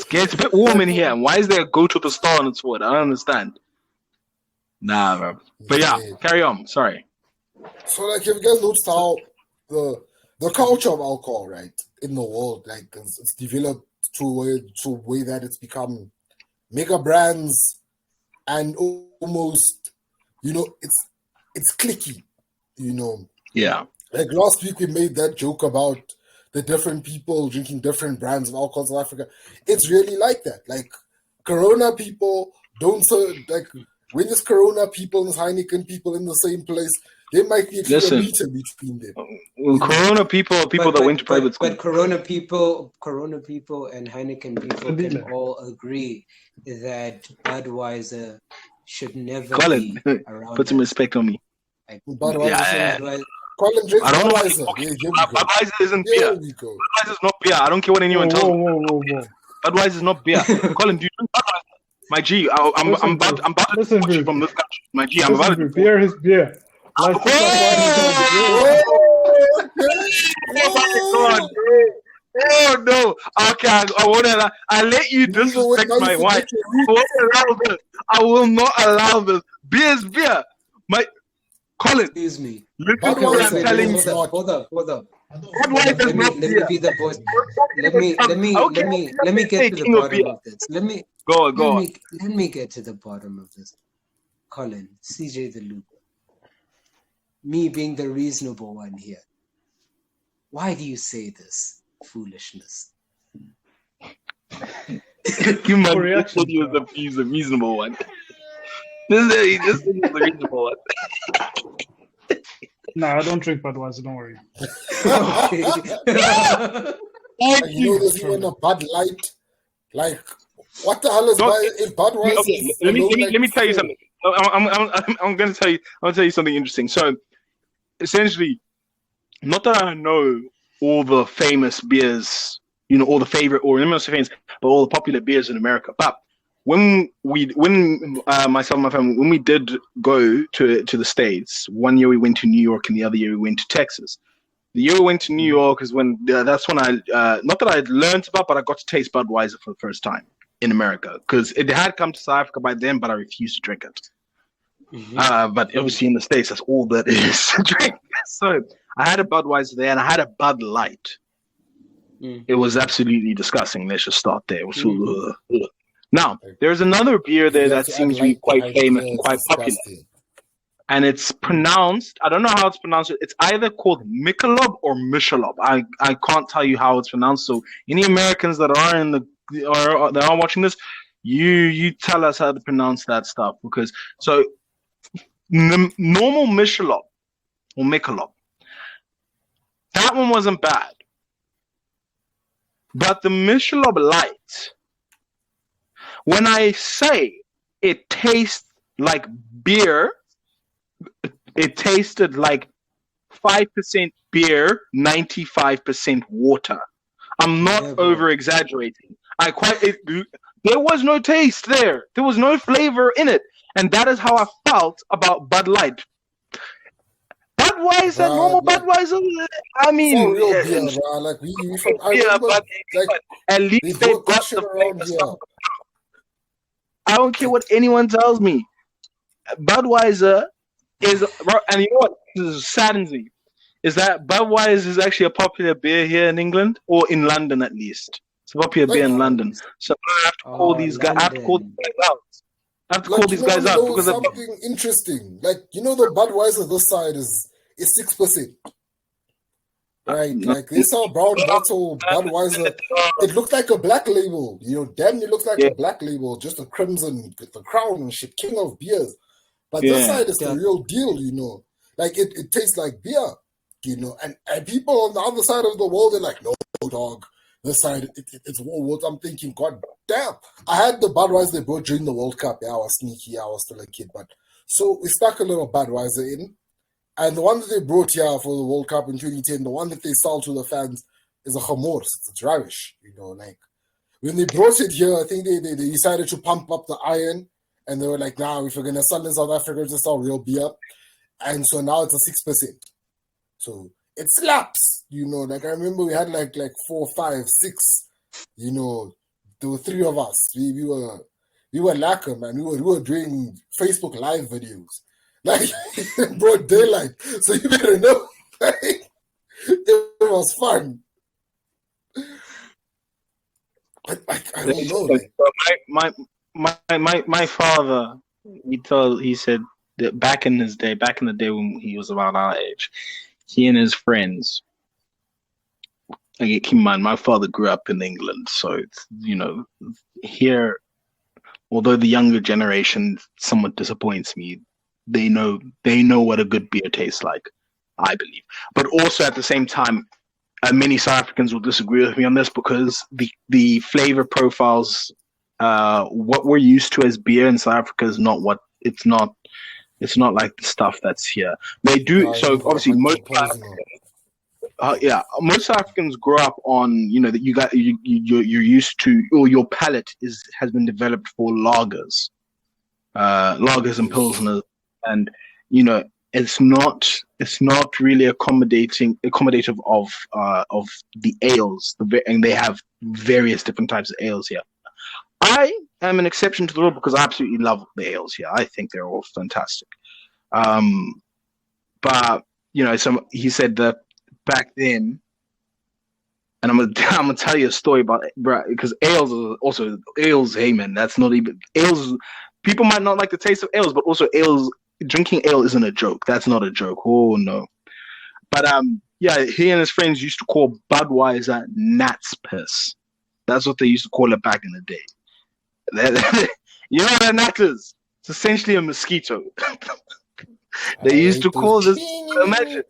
Okay, it's a bit warm in here. Why is there a goat with a star on its forehead? I don't understand. Nah, bro. But yeah, carry on. Sorry. So, like, have you guys noticed how the culture of alcohol, right, in the world, like, it's developed to a way that it's become mega brands and almost, it's clicky, Yeah. Like last week we made that joke about the different people drinking different brands of alcohol in South Africa. It's really like that. Like Corona people don't like when there's Corona people and Heineken people in the same place, there might be a meter between them. Corona people are people that went to private school. But Corona people and Heineken people can all agree that Budweiser should never be around. Put some respect on me. Budweiser. Colin drinks Budweiser. Budweiser isn't beer. Budweiser is not beer. I don't care what anyone tells me. Budweiser is not beer. Colin, do you drink Budweiser? My G, I'm about to watch you from this country. My G, I'm about to. Beer is beer. Oh no! Okay, I won't allow. I let you disrespect my wife. I will not allow this. Beer is beer. Colin, excuse me. Listen to what I'm telling you. Hold up. Let me be the voice. Let me get to the bottom of this. Let me get to the bottom of this. Colin, CJ the Loop. Me being the reasonable one here. Why do you say this foolishness? You might said you was the reasonable one. He just said he's the reasonable one. No, I don't drink Budweiser, don't worry. There's even a Bud Light. Like, what the hell is Budweiser? Okay, let me tell you something. I'm going to tell you something interesting. So, essentially, not that I know all the famous beers, all the favorite, or not so famous, but all the popular beers in America. But when myself and my family, when we did go to the States, one year we went to New York and the other year we went to Texas. The year we went to New York is when that's when I not that I learned about, but I got to taste Budweiser for the first time in America because it had come to South Africa by then, but I refused to drink it. Mm-hmm. But obviously in the States, that's all that is to drink. So I had a Budweiser there and I had a Bud Light. It was absolutely disgusting. Let's just start there. It was Now, there's another beer there that seems to be quite famous and quite popular. And it's pronounced, I don't know how it's pronounced. It's either called Michelob or Michelob. I can't tell you how it's pronounced. So any Americans that are watching this, you tell us how to pronounce that stuff. Because so normal Michelob or Michelob, that one wasn't bad. But the Michelob Light, when I say it tastes like beer, it tasted like 5% beer, 95% water. I'm not over exaggerating. There was no taste there. There was no flavor in it. And that is how I felt about Bud Light. Budweiser, normal Budweiser, I mean, real beer, bro. Like, but at least they got the flavor stuff. I don't care what anyone tells me. Budweiser is, and you know what saddens me, is that Budweiser is actually a popular beer here in England, or in London at least. It's a popular beer in London. So I have to call these guys. I have to call these guys out. Because something interesting. Like, the Budweiser this side is 6%. Right, like they saw a brown bottle Budweiser. It looked like a black label, damn, it looked like a black label, just a crimson with the crown and shit, king of beers. But this side is the real deal, like it tastes like beer, and people on the other side of the world, they're like, no, dog, this side, it's World. I'm thinking, God damn. I had the Budweiser they brought during the World Cup. Yeah, I was sneaky, I was still a kid, but so we stuck a little Budweiser in. And the one that they brought here for the World Cup in 2010, the one that they sell to the fans is a Chamors. It's rubbish, like when they brought it here, I think they decided to pump up the iron and they were like, nah, if we're going to sell in South Africa, it's sell real beer. And so now it's a 6%. So it slaps, like I remember we had like 4, 5, 6, there were three of us. We were lacquer, man. We were doing Facebook Live videos, like broad daylight. So you better know, like, it was fun. But I don't know. Like, my father, he said that back in the day when he was around our age, he and his friends. Keep in mind, my father grew up in England, so it's, here. Although the younger generation somewhat disappoints me, they know what a good beer tastes like, I believe. But also at the same time, many South Africans will disagree with me on this because the flavor profiles, what we're used to as beer in South Africa is not what it's not. It's not like the stuff that's here. They do so. Obviously, most most South Africans grow up on that you're used to, or your palate has been developed for lagers, and pilsners, and it's not really accommodative of the ales, and they have various different types of ales here. I am an exception to the rule because I absolutely love the ales here. I think they're all fantastic. But he said that back then, and I'm gonna tell you a story about it, because ales is also ales. Hey man, that's not even ales. People might not like the taste of ales, but also ales. Drinking ale isn't a joke. That's not a joke. Oh no. But he and his friends used to call Budweiser Nat's piss. That's what they used to call it back in the day. You know what a gnat is? It's essentially a mosquito. They used to call this. Imagine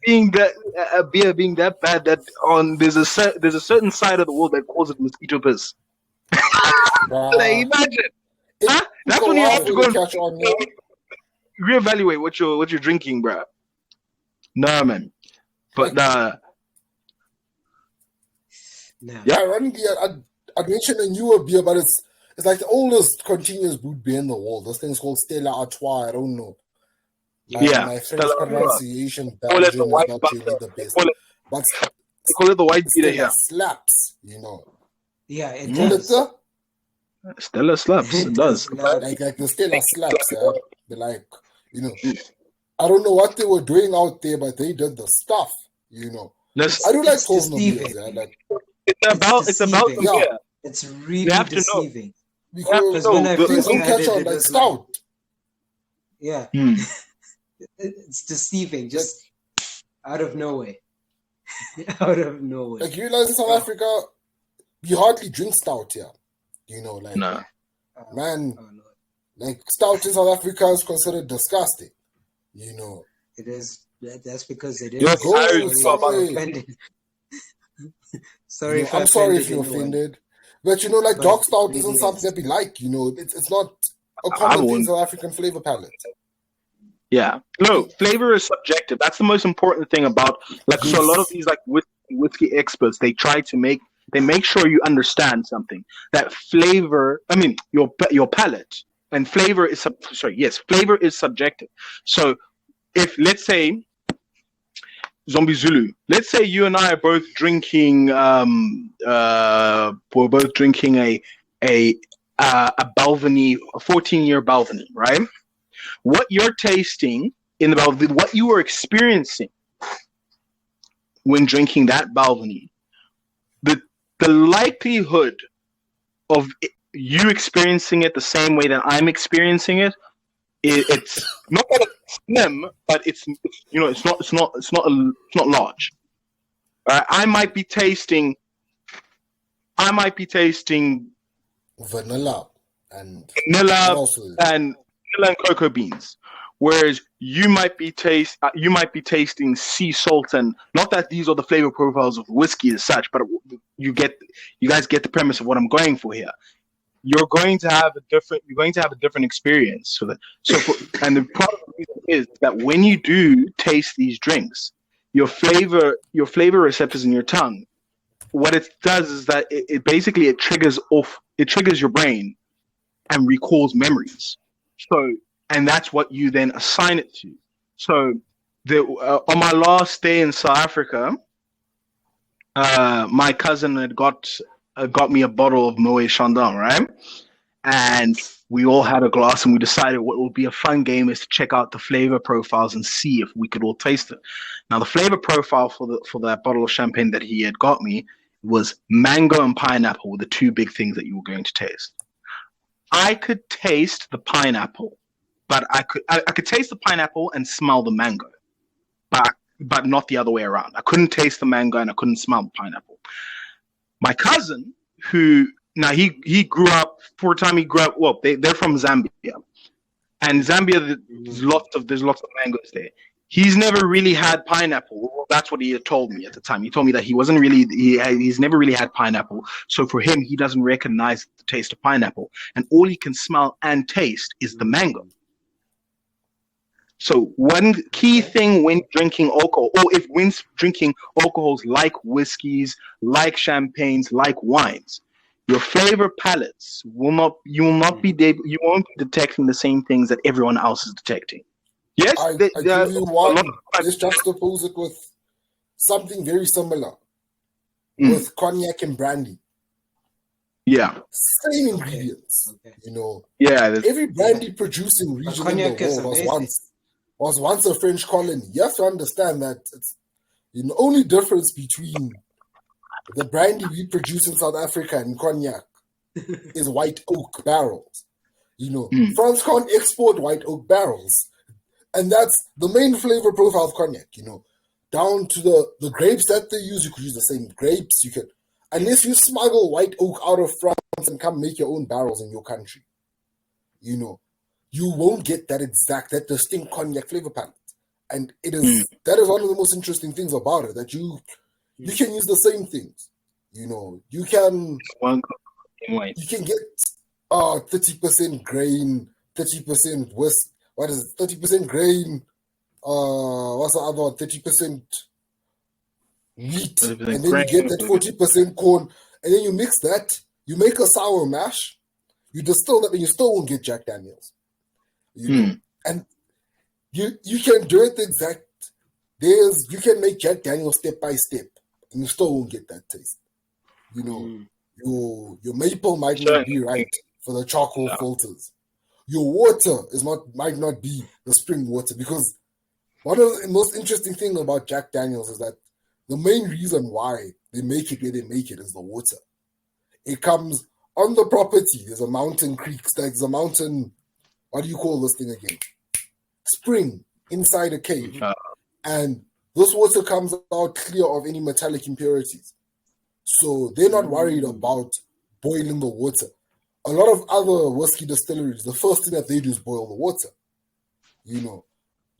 being that a beer being that bad that there's a certain side of the world that calls it mosquito piss. Like, imagine. Huh? That's when you have to go and reevaluate what you're drinking, bro. Nah, man. But yeah, ironically, I'd mentioned a newer beer, but it's like the oldest continuous brewed beer in the world. This thing's called Stella Artois. I don't know. My French pronunciation Belgian is not really the best. But they call it the white beer here. Slaps, Yeah, it does. Stella slaps. It does. Like the Stella slaps. Yeah? They're like, I don't know what they were doing out there, but they did the stuff. I do like Pilsner beers. Yeah? Like, it's about yeah. It's really deceiving. Because when I first don't had catch it, on it like was stout. Yeah. It's deceiving, just out of nowhere. Out of nowhere. Like, you realize in South Africa, you hardly drink stout here. Like, no. Man, like, stout in South Africa is considered disgusting. It is. That's because it is. You're Sorry, I'm sorry if you're offended. But, like, dark stout isn't something that we like, It's not a common thing in South African flavor palette. Yeah. No, flavor is subjective. That's the most important thing about, so a lot of these, whiskey experts, they make sure you understand something. That flavor, your palate, and flavor is, flavor is subjective. So, if, let's say, Zombie Zulu. Let's say you and I are both drinking. We're both drinking a Balvenie, a 14-year Balvenie, right? What you're tasting in the Balvenie, what you are experiencing when drinking that Balvenie, the likelihood of you experiencing it the same way that I'm experiencing it, it's not that it's slim, but it's not large. I might be tasting vanilla and cocoa beans, whereas you might be tasting sea salt, and not that these are the flavor profiles of whiskey as such, but you guys get the premise of what I'm going for here. You're going to have a different experience. And the part of the reason is that when you do taste these drinks, your flavor receptors in your tongue, what it does is that it basically triggers your brain and recalls memories. So, and that's what you then assign it to. So, on my last day in South Africa, my cousin had got got me a bottle of Moët Chandon, right? And we all had a glass, and we decided what would be a fun game is to check out the flavor profiles and see if we could all taste it. Now, the flavor profile for that bottle of champagne that he had got me was mango and pineapple were the two big things that you were going to taste. I could taste the pineapple, but I could taste the pineapple and smell the mango, but not the other way around. I couldn't taste the mango and I couldn't smell the pineapple. My cousin, who now he grew up for a time. He grew up. Well, they're from Zambia, and Zambia there's lots of mangoes there. He's never really had pineapple. Well, that's what he had told me at the time. He told me that he's never really had pineapple. So for him, he doesn't recognize the taste of pineapple, and all he can smell and taste is the mango. So one key thing when drinking alcohol, or when drinking alcohols like whiskeys, like champagnes, like wines, your flavor palettes you won't be detecting the same things that everyone else is detecting. Yes, I give you one. Let's juxtapose it with something very similar with cognac and brandy. Yeah, same ingredients. Okay. Yeah, every brandy producing region in the world was once a French colony. You have to understand that it's the only difference between the brandy we produce in South Africa and cognac is white oak barrels. France can't export white oak barrels. And that's the main flavor profile of cognac, down to the grapes that they use. You could use the same grapes. You could, unless you smuggle white oak out of France and come make your own barrels in your country, you won't get that distinct cognac flavor palette. And that is one of the most interesting things about it, that you can use the same things. You can get 30% grain, 30% whisk. What is it? 30% grain. What's the other one? 30% wheat, and then you get that 40% corn, and then you mix that. You make a sour mash. You distill that, and you still won't get Jack Daniels. And you can do it exact. You can make Jack Daniels step by step, and you still won't get that taste. Your maple might not be right for the charcoal filters. Your water might not be the spring water, because one of the most interesting things about Jack Daniels is that the main reason why they make it where they make it is the water. It comes on the property. There's a mountain creek. There's a mountain. What do you call this thing again? Spring inside a cave, and this water comes out clear of any metallic impurities. So they're not worried about boiling the water. A lot of other whiskey distilleries, the first thing that they do is boil the water.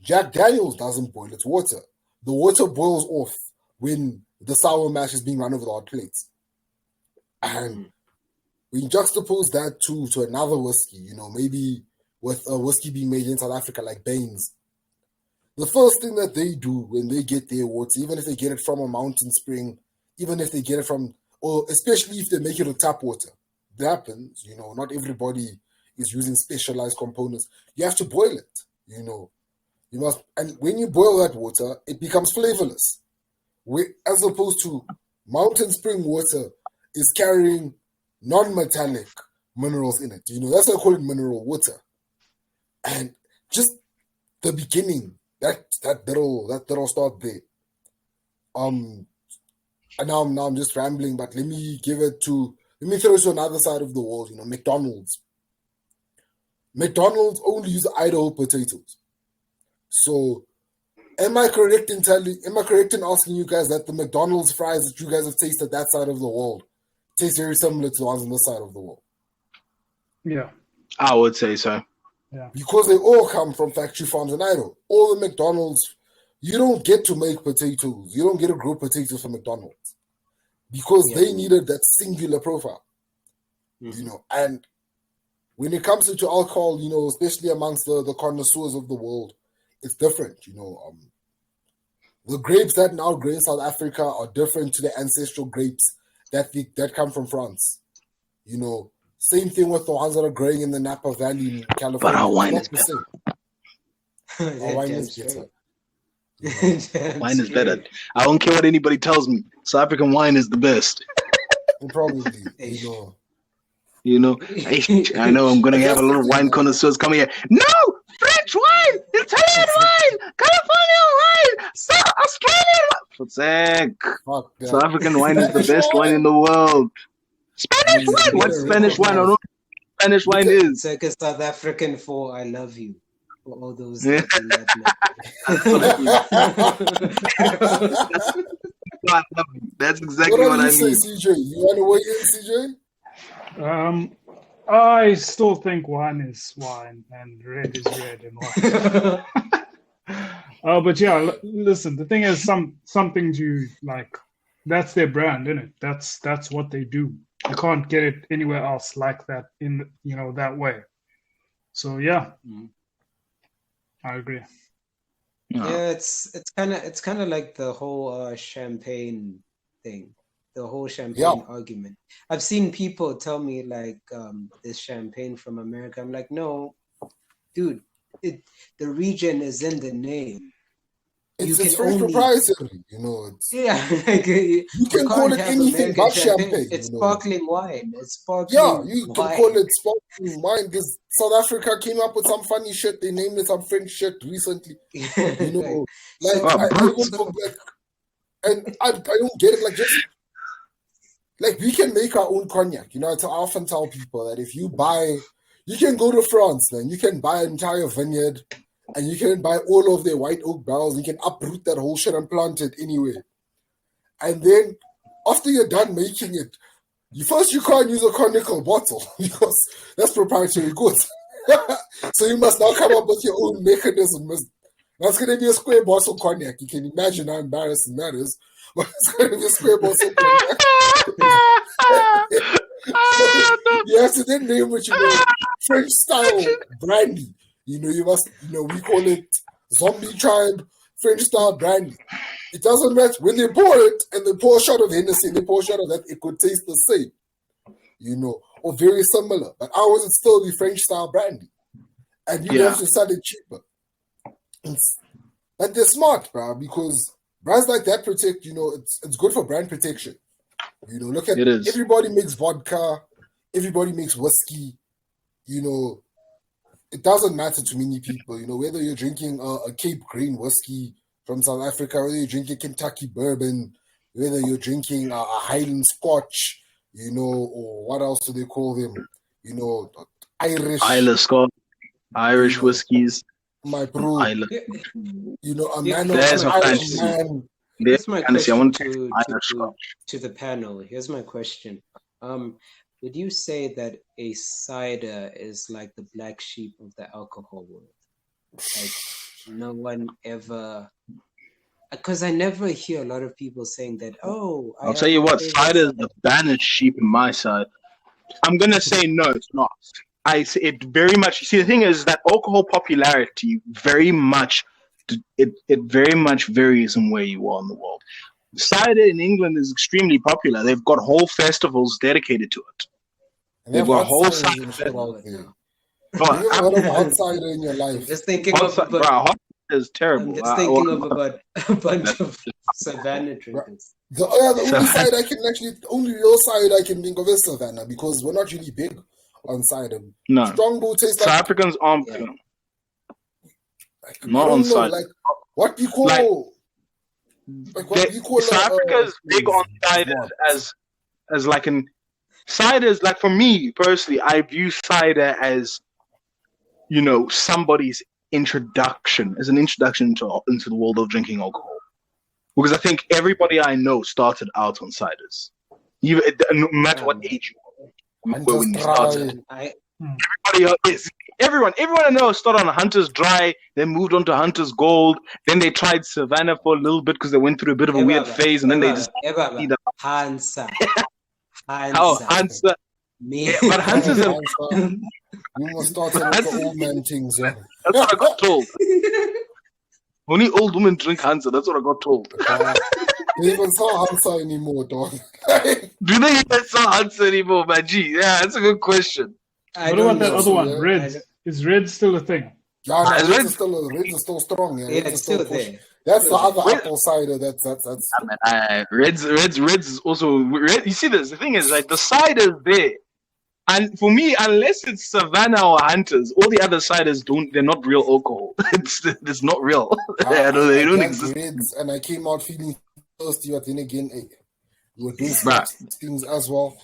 Jack Daniels doesn't boil its water. The water boils off when the sour mash is being run over the hot plates. And when you juxtapose that to another whiskey, maybe with a whiskey being made in South Africa like Baines, the first thing that they do when they get their water, even if they get it from a mountain spring, even if they get it from, or especially if they make it with tap water, it happens, not everybody is using specialized components. You have to boil it, you must, and when you boil that water, it becomes flavorless. As opposed to mountain spring water is carrying non-metallic minerals in it. That's why I call it mineral water. And just the beginning, that'll start there. And now I'm just rambling, but let me throw it to another side of the world. McDonald's. McDonald's only use Idaho potatoes. So, am I correct in asking you guys that the McDonald's fries that you guys have tasted that side of the world taste very similar to the ones on this side of the world? Yeah, I would say so. Yeah, because they all come from factory farms in Idaho. All the McDonald's, you don't get to make potatoes. You don't get to grow potatoes from McDonald's because they needed that singular profile. And when it comes to alcohol, especially amongst the connoisseurs of the world, it's different. The grapes that now grow in South Africa are different to the ancestral grapes that come from France. Same thing with the ones that are growing in the Napa Valley in California. But our wine is better. Our wine is better. Wine is better. I don't care what anybody tells me. South African wine is the best. Probably, I know I'm gonna have a lot of wine connoisseurs coming here. No, French wine, Italian wine, California wine, Australian wine. For sake, South African wine is the best wine in the world. Spanish wine. What's Spanish wine? I don't know what Spanish wine is. It's like a South African for "I love you" for all those. That's exactly what I say, mean. CJ? You want to weigh in, CJ? I still think wine is wine and red is red and white. But yeah, listen. The thing is, some things you like. That's their brand, isn't it? That's what they do. You can't get it anywhere else like that in that way. So yeah, I agree. Yeah, it's kind of like the whole champagne thing, the whole champagne argument. I've seen people tell me like this champagne from America. I'm like, no, dude, the region is in the name. It's French proprietary, like you can call it anything but champagne. It's sparkling wine. It's sparkling. You can call it sparkling wine because South Africa came up with some funny shit. They named it some French shit recently. I don't get it. Like just like we can make our own cognac. I often tell people that if you can go to France, man. You can buy an entire vineyard. And you can buy all of their white oak barrels. You can uproot that whole shit and plant it anywhere. And then, after you're done making it, you can't use a conical bottle because that's proprietary goods. So you must now come up with your own mechanism. That's going to be a square bottle cognac. You can imagine how embarrassing that is. But it's going to be a square bottle cognac. You have to then name it, French style brandy. You must, we call it zombie tribe French style brandy. It doesn't matter when they pour it and they pour a shot of Hennessy, they pour a shot of that, it could taste the same, or very similar. But ours would still be French style brandy. And you have to sell it cheaper. But they're smart, bro, because brands like that protect, it's good for brand protection. Look at everybody makes vodka, everybody makes whiskey, it doesn't matter to many people, whether you're drinking a Cape Green whiskey from South Africa, whether you're drinking Kentucky bourbon, whether you're drinking a Highland Scotch, or what else do they call them? Irish Scotch, Irish whiskies. My bro, a man Here's my question to the panel. Here's my question. Would you say that a cider is like the black sheep of the alcohol world? Like no one ever, because I never hear a lot of people saying that. Oh, I'll tell you what, cider is the banished sheep in my side. I'm gonna say no, it's not. I say it very much. See, the thing is that alcohol popularity very much varies in where you are in the world. Cider in England is extremely popular. They've got whole festivals dedicated to it. They've got whole cider. You have hot cider in your life. Just thinking hot is terrible. I'm just thinking of about a bunch of Savannah drinkers. The only real cider I can think of is Savannah because we're not really big on cider. No. Strongbow tastes South Africans aren't not on cider. Like what you call. South Africa is big on cider as like an cider is like, for me personally, I view cider as somebody's introduction into the world of drinking alcohol, because I think everybody I know started out on ciders, no matter what age you are. When you started, everyone I know started on Hunter's Dry, then moved on to Hunter's Gold, then they tried Savannah for a little bit because they went through a bit of a weird phase, and then they just Hansa. Hansa. Me. But Hansa's you must start with the old man things. That's what I got told. Only old women drink Hansa. That's what I got told. They even sell Hansa anymore, dog. Do they even sell Hansa anymore, man? Gee, yeah, that's a good question. What about that other one, Red? Is Red still a thing? Yeah, no, Reds are still strong. Yeah, Yeah, it's still there. That's the other apple cider. That's. Reds is also. You see this? The thing is, like the cider's there, and for me, unless it's Savannah or Hunters, all the other ciders don't. They're not real alcohol. It's not real. They don't exist. Reds, and I came out feeling thirsty, but then again, hey, we were doing things as well.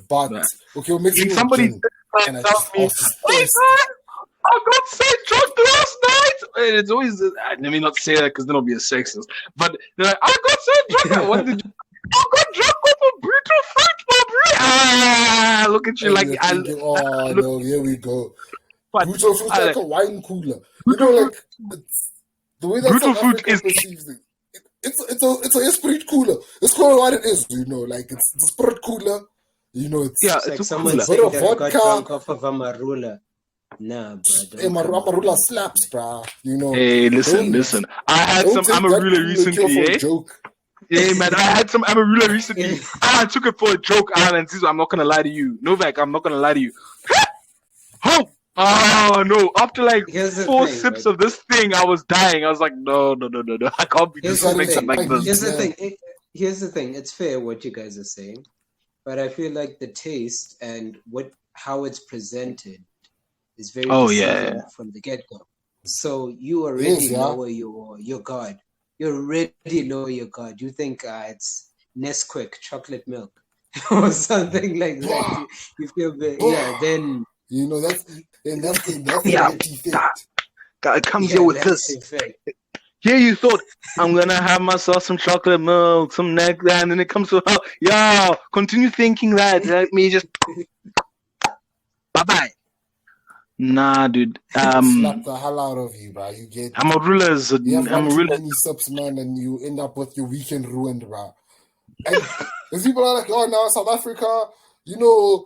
But okay, we're mixing somebody and I just I got so drunk last night. And it's always let me not say that because then I'll be a sexist. But they're like, I got so drunk. What did you? I got drunk off a brutal fruit, my bro. Look at you, like thinking, no, here we go. Brutal fruit like a wine cooler. You know, like the way that brutal South fruit Africa perceives it. It's a spirit cooler. It's called what it is. You know, like it's the spirit cooler. You know, it's like someone saying that I got drunk off of a marula. Nah, bro. Amarula slaps, bro. You know. Hey, listen. I had some Amarula recently, joke. Yeah, man, I had some Amarula recently. I took it for a joke, Alan. I'm not gonna lie to you, Novak. I'm not gonna lie to you. Oh no! After like 4 sips of this thing, I was dying. I was like, no, I can't be doing something like this. Here's the thing. It's fair what you guys are saying, but I feel like the taste and how it's presented is very from the get-go. So you already know your God. You already know your God. You think it's Nesquik chocolate milk or something like that. You feel then you know that's the effect. It comes here with this. Here you thought I'm gonna have myself some chocolate milk, some neck, and then it comes to continue thinking that. Let me just bye. Nah, dude. Slap the hell out of you, bro. You get. Amarula is many subs, man, and you end up with your weekend ruined, bro. And if people are like, now South Africa, you know,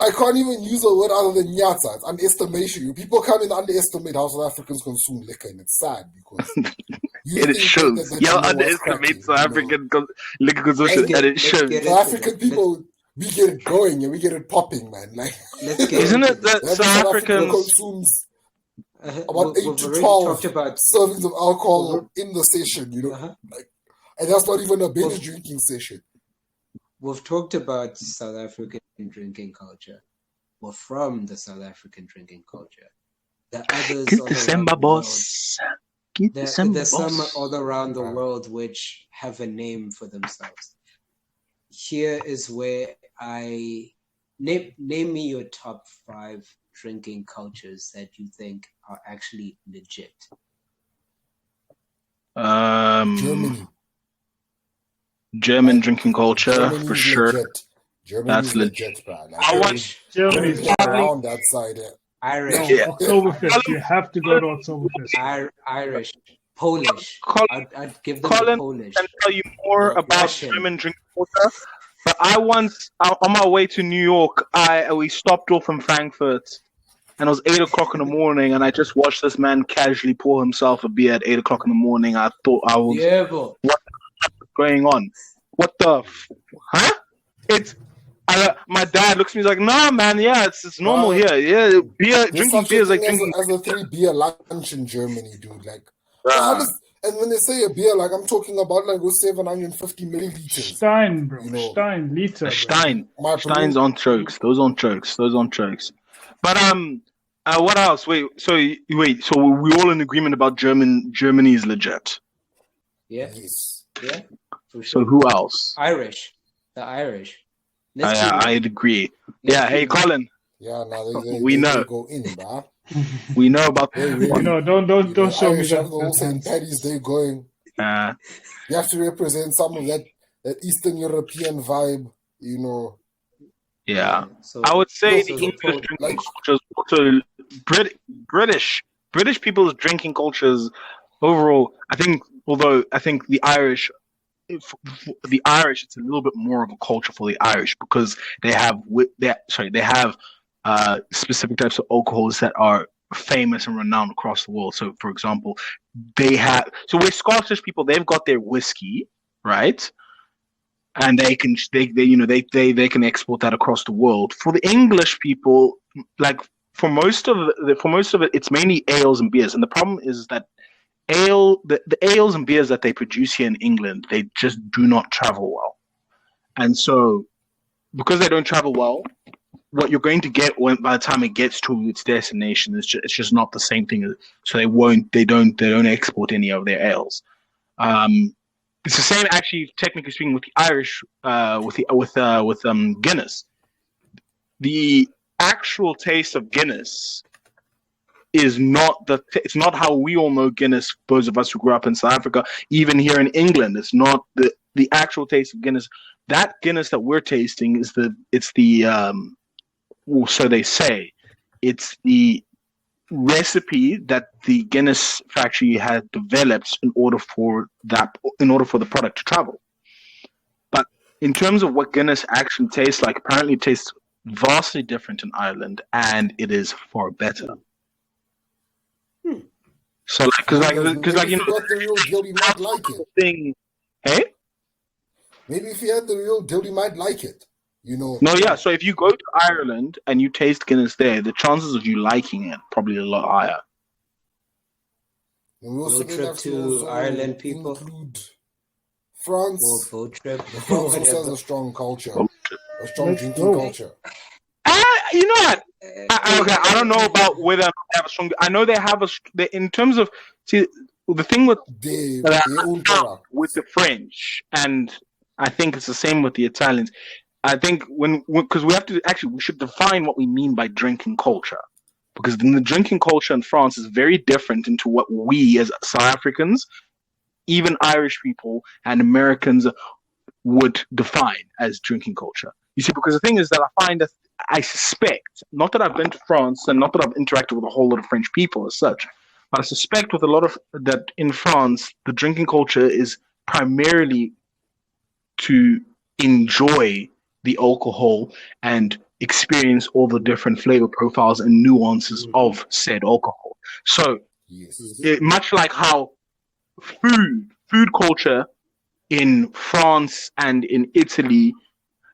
I can't even use a word other than nyata. It's underestimation. People come and underestimate how South Africans consume liquor, and it's sad because it shows. You underestimate South African liquor consumption, and it shows. South African people. We get it going and we get it popping, man. Like, isn't it that South Africans consumes about 8 to 12 servings of alcohol in the session, you know, like, and that's not even a binge drinking session. We've talked about South African drinking culture. We're from the South African drinking culture. The others Get December, boss. There's some all around the world which have a name for themselves. Here is where I name me your top 5 drinking cultures that you think are actually legit. German drinking culture for sure. That's legit. Bro. I want Germany's around that side. Irish. Oktoberfest. You have to go to Oktoberfest. Irish. Polish. I'd give them Polish. I can tell you more about German drinking culture. But I once, on my way to New York, we stopped off in Frankfurt, and it was 8 o'clock in the morning, and I just watched this man casually pour himself a beer at 8 o'clock in the morning. I thought I was, what's going on? What the, my dad looks at me like, no, man, it's normal here. Yeah, drinking beer is like drinking. As a 3 beer lunch in Germany, dude. Like, and when they say a beer, like I'm talking about like 750 milliliters. Stein, bro. You know, Stein, liter. Stein. Stein's on jokes. Those on jokes. But what else? So we're all in agreement about Germany is legit. Yeah. Yes. Yeah. For sure. So who else? Irish. The Irish. I'd agree. Yeah. Hey, Colin. Yeah. Now we know. They go in, bro. We know about. Don't show me that. The St. Paddy's Day going. You have to represent some of that Eastern European vibe, you know. Yeah, so, I would say the English drinking culture is also British people's drinking cultures overall. I think the Irish, it's a little bit more of a culture for the Irish because they have specific types of alcohols that are famous and renowned across the world. So, for example, we're Scottish people. They've got their whiskey, right? And they can export that across the world. For the English people, like for most of it, it's mainly ales and beers, and the problem is that the ales and beers that they produce here in England, they just do not travel well, and so because they don't travel well, what you're going to get by the time it gets to its destination is it's just not the same thing. So they don't export any of their ales. It's the same, actually, technically speaking, with the Irish, with Guinness. The actual taste of Guinness is not it's not how we all know Guinness. Those of us who grew up in South Africa, even here in England, it's not the actual taste of Guinness. That Guinness that we're tasting is so they say, it's the recipe that the Guinness factory had developed in order for the product to travel. But in terms of what Guinness actually tastes like, apparently it tastes vastly different in Ireland, and it is far better. So, because you know, the real deal, you might like it. Thing, hey? Maybe if you had the real deal, you might like it. You know. No, yeah. So if you go to Ireland and you taste Guinness there, the chances of you liking it probably a lot higher. And we also trip to Ireland, people. Include France. Or boat trip. France also has a strong culture, a strong drinking culture. You know what? I don't know about whether they have a strong. I know they have in terms of the thing with with the French, and I think it's the same with the Italians. I think because we should define what we mean by drinking culture, because the drinking culture in France is very different into what we as South Africans, even Irish people and Americans would define as drinking culture. You see, because the thing is that I suspect, not that I've been to France and not that I've interacted with a whole lot of French people as such, but I suspect with a lot of that in France, the drinking culture is primarily to enjoy the alcohol and experience all the different flavor profiles and nuances of said alcohol. So, much like how food culture in France and in Italy,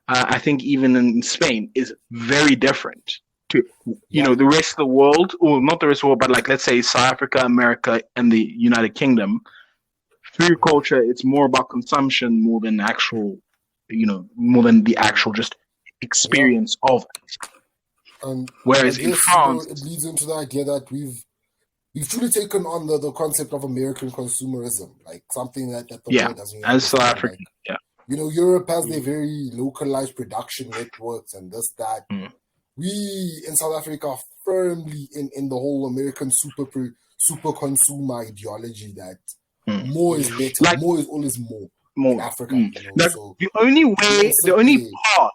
I think even in Spain, is very different to the rest of the world, or not the rest of the world, but like, let's say South Africa, America, and the United Kingdom. Food culture, it's more about consumption more than more than the actual just experience of it. Whereas in France, it leads into the idea that we've truly taken on the concept of American consumerism, like something that the world doesn't. As South Africa, Europe has their very localized production networks and this, that. We in South Africa are firmly in the whole American super consumer ideology that more is better, like, more is always more in Africa. So the only part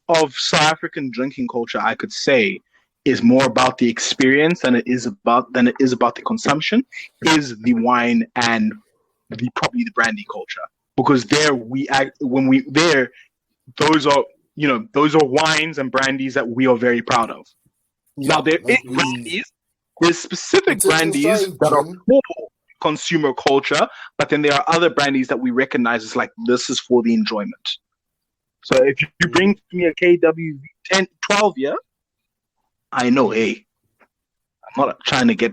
of South African drinking culture I could say is more about the experience than it is about the consumption is the wine and probably the brandy culture. Because there those are wines and brandies that we are very proud of. Now there's specific brandies that are for consumer culture, but then there are other brandies that we recognize as like, this is for the enjoyment. So if you bring me a KW 12 year, I know, hey, I'm not trying to get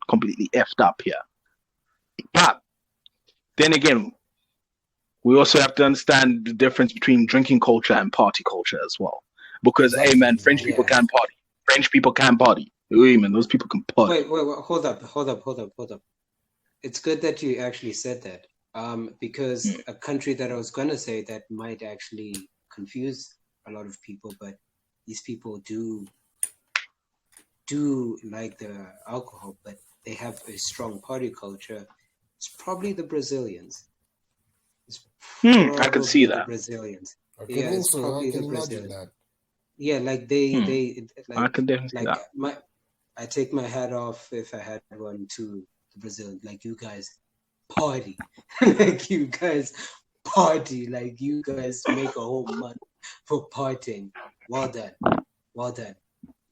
completely effed up here. But then again, we also have to understand the difference between drinking culture and party culture as well. Because, hey, man, French people can party. French people can party. Hey, man, those people can party. Wait, hold up. It's good that you actually said that. Because a country that I was going to say that might actually confuse a lot of people, but these people do like the alcohol, but they have a strong party culture. It's probably the Brazilians. I could see that. Brazilians. It's probably the Brazilians. Yeah, like they like, I can definitely see that. I take my hat off if I had one to the Brazilians. Like, you guys party. Like, you guys party. Like, you guys make a whole month for partying. Well done.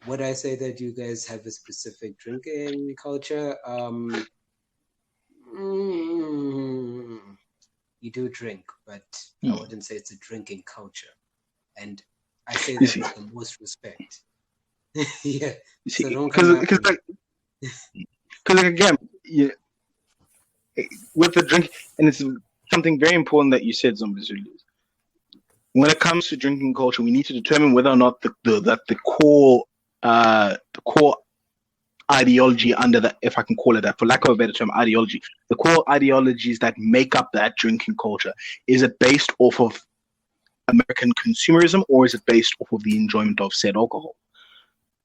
Would I say that you guys have a specific drinking culture? You do drink, but I wouldn't say it's a drinking culture. And I say that with the most respect. Yeah. You see, So don't come back. because again, yeah, with the drink, and it's something very important that you said, Zombie. When it comes to drinking culture, we need to determine whether or not the core ideology under that, if I can call it that, for lack of a better term, ideology, the core ideologies that make up that drinking culture, is it based off of American consumerism, or is it based off of the enjoyment of said alcohol?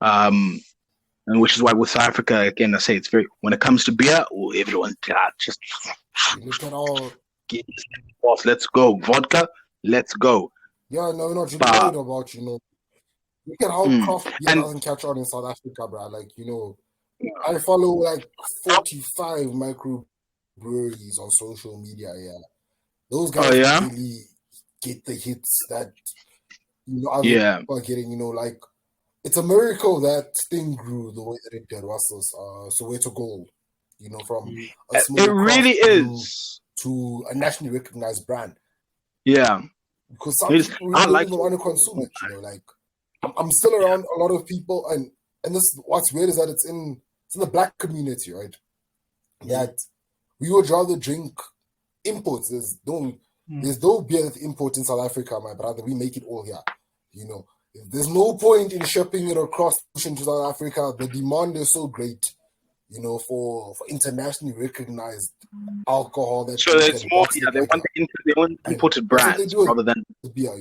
And which is why with South Africa, again, I say it's very, when it comes to beer, everyone just look at all. Let's go. Vodka, let's go. Yeah, no, not really worried about, look at how craft beer doesn't catch on in South Africa, bro. Like, I follow like 45 micro breweries on social media. Yeah, those guys really get the hits that other people are getting. Like, it's a miracle that thing grew the way that it did. Was Soweto Gold? From a small it really is to a nationally recognized brand. Yeah, because some people really don't want to consume it. Like, I'm still around a lot of people, and this, what's weird is that it's in the black community, right? That we would rather drink imports. There's no beer that's import in South Africa, my brother. We make it all here. There's no point in shipping it across the ocean to South Africa. The demand is so great, for internationally recognized alcohol. That so it's more. Yeah, they want imported brands rather than the beer.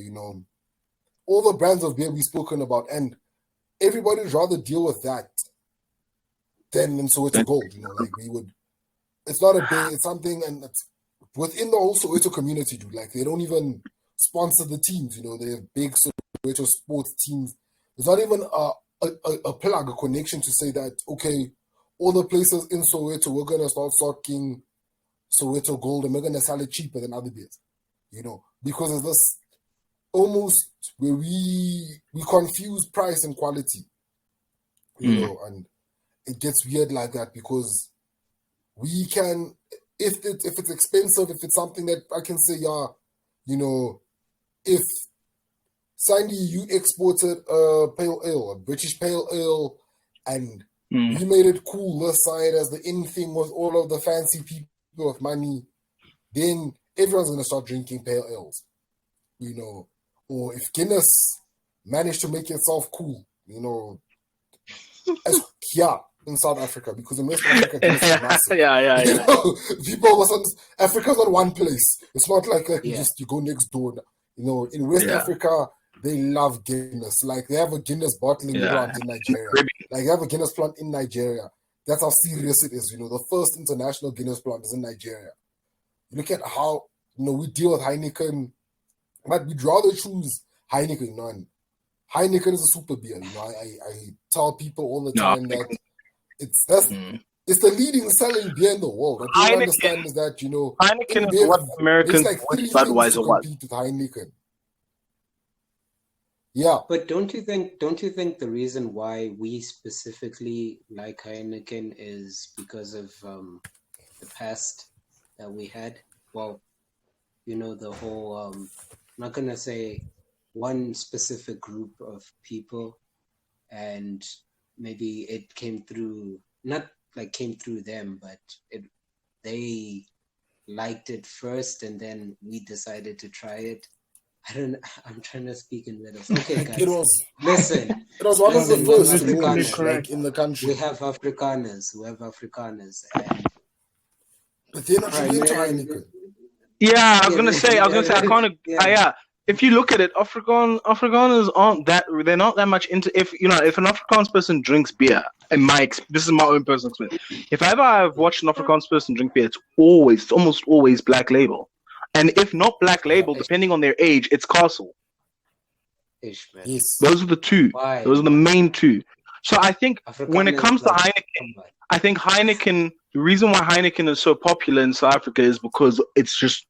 All the brands of beer we've spoken about, and everybody'd rather deal with that than in Soweto Gold. Like, we would. It's not a beer. It's something, and it's within the whole Soweto community, dude. Like, they don't even sponsor the teams. They have big Soweto sports teams. There's not even a plug, a connection to say that, okay, all the places in Soweto, we're gonna start stocking Soweto Gold and we're gonna sell it cheaper than other beers. Because of this almost where we confuse price and quality. And it gets weird like that, because we can, if it's expensive, if it's something that I can say, if Sandy, you exported a pale ale, a British pale ale, and you made it cool this side as the in thing with all of the fancy people with money, then everyone's going to start drinking pale ales. Or if Guinness managed to make itself cool, in South Africa, because in West Africa, Guinness is massive. People wasn't, Africa's not one place. It's not like you go next door. In West Africa, they love Guinness. Like, they have a Guinness bottling plant in Nigeria. Like, they have a Guinness plant in Nigeria. That's how serious it is. The first international Guinness plant is in Nigeria. Look at how, we deal with Heineken, but we'd rather choose Heineken. And Heineken is a super beer. I tell people all the time that it's the leading selling beer in the world. What I don't understand is that, Heineken is what Americans Budweiser was. With Heineken. Yeah. But don't you think the reason why we specifically like Heineken is because of the past that we had? Well, the whole I'm not gonna say one specific group of people, and maybe it came through, not like came through them, but they liked it first, and then we decided to try it. I'm trying to speak in riddles. Okay, guys. Listen. It was one of the first moves in the country. We have Afrikaners. And but they're not really into Heineken. Yeah, I was gonna say, I can't. If you look at it, Afrikaners aren't that. They're not that much into. If an Afrikaans person drinks beer, this is my own personal experience. If ever I've watched an Afrikaans person drink beer, it's almost always Black Label. And if not Black Label, depending on their age, it's Castle. Yes. Those are the two. Why? Those are the main two. So I think when it comes to Heineken, I think Heineken, the reason why Heineken is so popular in South Africa is because it's just,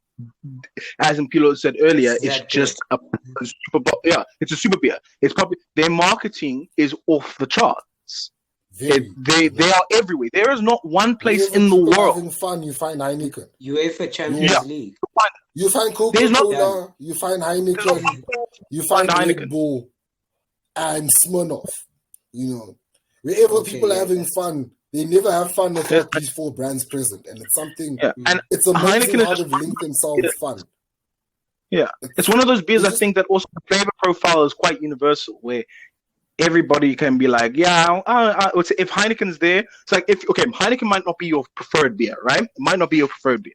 as Mpilo said earlier, it's just a super beer. It's probably, their marketing is off the charts. They are everywhere. There is not one place in the world. Having fun, you find Heineken. UEFA Champions League. You find Coca-Cola. You find Heineken. You find Red Bull and Smirnoff. Wherever people are having fun, they never have fun without these 4 brands present, and it's something. Yeah, and it's amazing Heineken how is they've linked themselves with fun. Yeah, it's one of those beers. I think that also the flavor profile is quite universal, where everybody can be like, yeah, I would say if Heineken's there, it's like Heineken might not be your preferred beer, right? It might not be your preferred beer,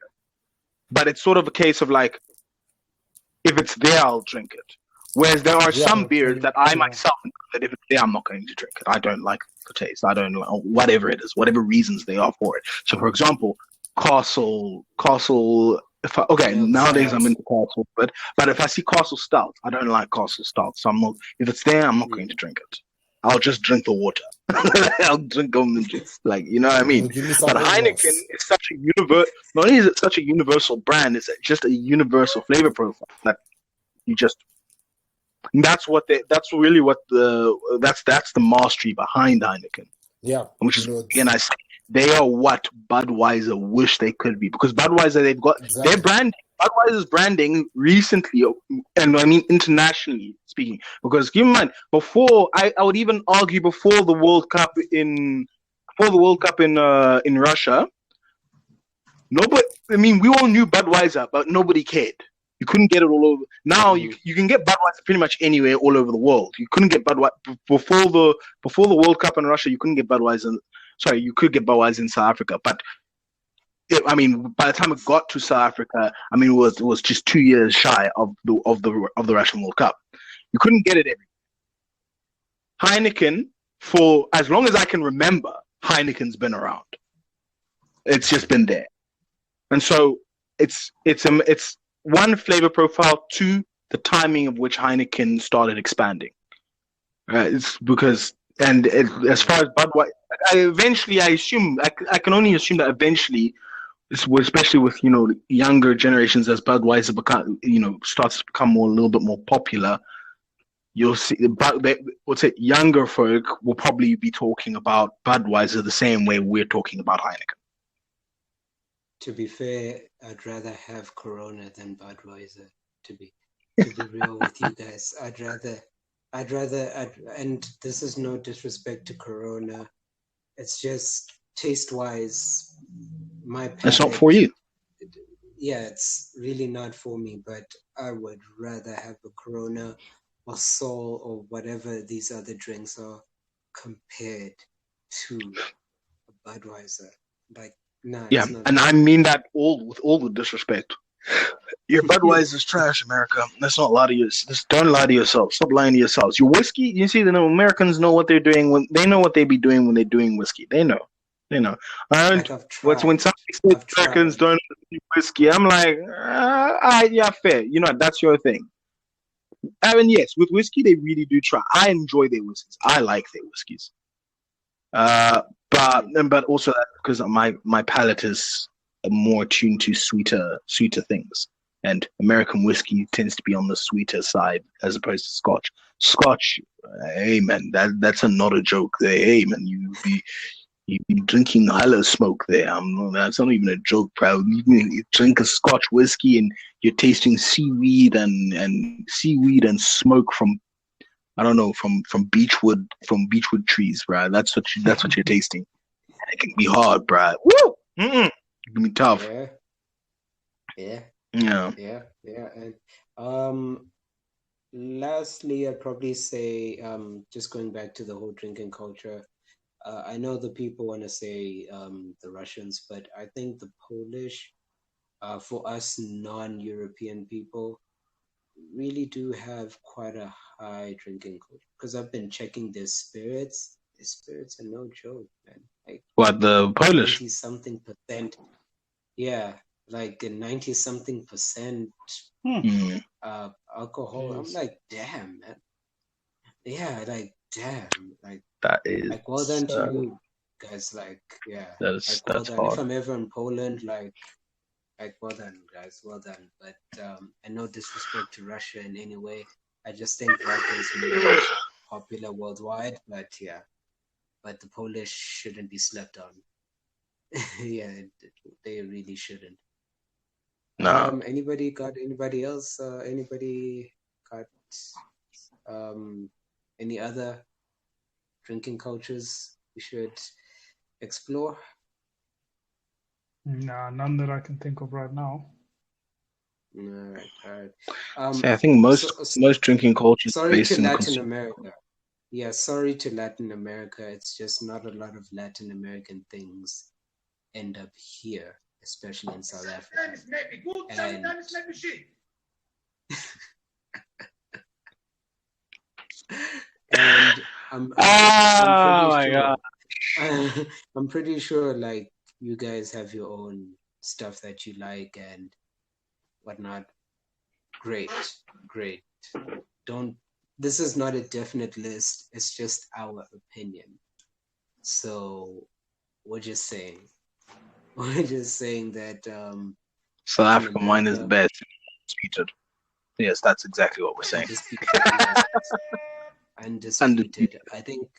but it's sort of a case of like, if it's there, I'll drink it. Whereas there are some beers that I myself know that if it's there, I'm not going to drink it. I don't like the taste. I don't know, whatever it is, whatever reasons they are for it. So, for example, Castle. Nowadays I'm into Castle, but if I see Castle Stout, I don't like Castle Stout. So I'm not. If it's there, I'm not going to drink it. I'll just drink the water. I'll drink almond juice, like, you know what I mean. But Heineken is such a universe. Not only is it such a universal brand, it's just a universal flavor profile that you just. That's really what that's the mastery behind Heineken. Yeah, which is again, I say they are what Budweiser wish they could be, because Budweiser, they've got their branding. Budweiser's branding recently, and I mean internationally speaking, because keep in mind, before I would even argue before the World Cup in Russia, nobody. I mean, we all knew Budweiser, but nobody cared. You couldn't get it all over. Now you can get Budweiser pretty much anywhere all over the world. You couldn't get Budweiser before the World Cup in Russia. You couldn't get Budweiser. Sorry, you could get Budweiser in South Africa, but I mean, by the time it got to South Africa, I mean, it was just 2 years shy of the Russian World Cup. You couldn't get it everywhere. Heineken, for as long as I can remember, Heineken's been around. It's just been there, and so it's one, flavor profile, 2, the timing of which Heineken started expanding. It's because, as far as Budweiser, I can only assume that eventually, especially with younger generations, as Budweiser starts to become a little bit more popular, you'll see. But what's it? Younger folk will probably be talking about Budweiser the same way we're talking about Heineken. To be fair, I'd rather have Corona than Budweiser. To be real with you guys, I'd rather, and this is no disrespect to Corona. It's just taste-wise, my palate, it's not for you. Yeah, it's really not for me. But I would rather have a Corona or Sol or whatever these other drinks are compared to a Budweiser. Like. No, yeah, and I mean that with all the disrespect. Your Budweiser's trash, America. Let's not lie to you. Just don't lie to yourself. Stop lying to yourselves. Your whiskey, you see, Americans know what they're doing when they know what they be doing when they're doing whiskey. They know. When somebody says Americans don't do whiskey, I'm like, yeah, fair. That's your thing. I mean, yes, with whiskey they really do try. I enjoy their whiskeys. I like their whiskeys. But also because my palate is more attuned to sweeter things, and American whiskey tends to be on the sweeter side as opposed to Scotch. Scotch, hey man, that's not a joke there. Hey man, you be drinking hello smoke there. That's not even a joke, bro. You drink a Scotch whiskey and you're tasting seaweed and smoke from. I don't know, from beechwood trees, bro. That's what you're tasting. And it can be hard, bro. Woo! It can be tough. Yeah. And lastly, I'd probably say, just going back to the whole drinking culture. I know the people want to say the Russians, but I think the Polish, for us non-European people, really do have quite a high drinking culture, because I've been checking their spirits. Their spirits are no joke, man. Like, what, the Polish? 90-something %. Yeah, like 90-something% alcohol. I'm like, damn, man. Yeah, like, damn. Like, that is like, well done to you guys. Like, yeah. That's hard. If I'm ever in Poland, like, well done, guys. Well done. But and no disrespect to Russia in any way. I just think vodka is more popular worldwide. But yeah, but the Polish shouldn't be slept on. Yeah, they really shouldn't. No. Anybody else? Anybody got any other drinking cultures we should explore? Nah, none that I can think of right now. All right. See, I think most drinking cultures sorry based to in Latin America. Yeah, sorry to Latin America. It's just not a lot of Latin American things end up here, especially in South Africa. And and I'm pretty sure. I'm pretty sure, like, you guys have your own stuff that you like and whatnot. Great. This is not a definite list. It's just our opinion. So we're just saying that South African wine is the best. Undisputed. Yes, that's exactly what we're saying. Undisputed. I think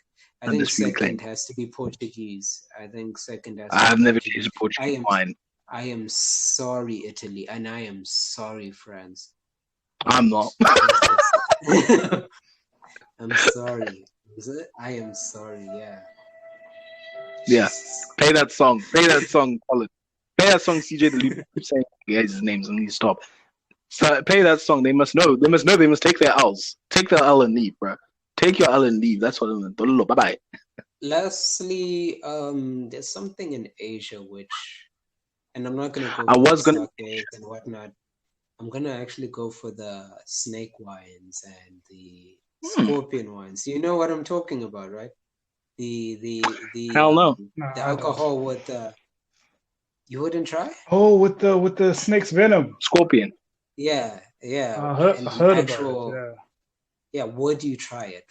second has to be Portuguese. I've never used a Portuguese wine. I am sorry, Italy, and I am sorry, France. I'm not. I'm sorry. I am sorry, yeah. Yeah. Play that song, Colin. Play that song, CJ the Loop. Saying his names and you stop. So play that song. They must know. They must take their L's. Take their L and leave, bro. Take your L and leave. That's what I'm doing. Bye bye. Lastly, there's something in Asia which, and I'm not gonna go. Sake and whatnot. I'm gonna actually go for the snake wines and the scorpion wines. You know what I'm talking about, right? The hell no. The alcohol with the. You wouldn't try? Oh, with the snake's venom. Scorpion. Yeah. I heard about it. Yeah. Would you try it?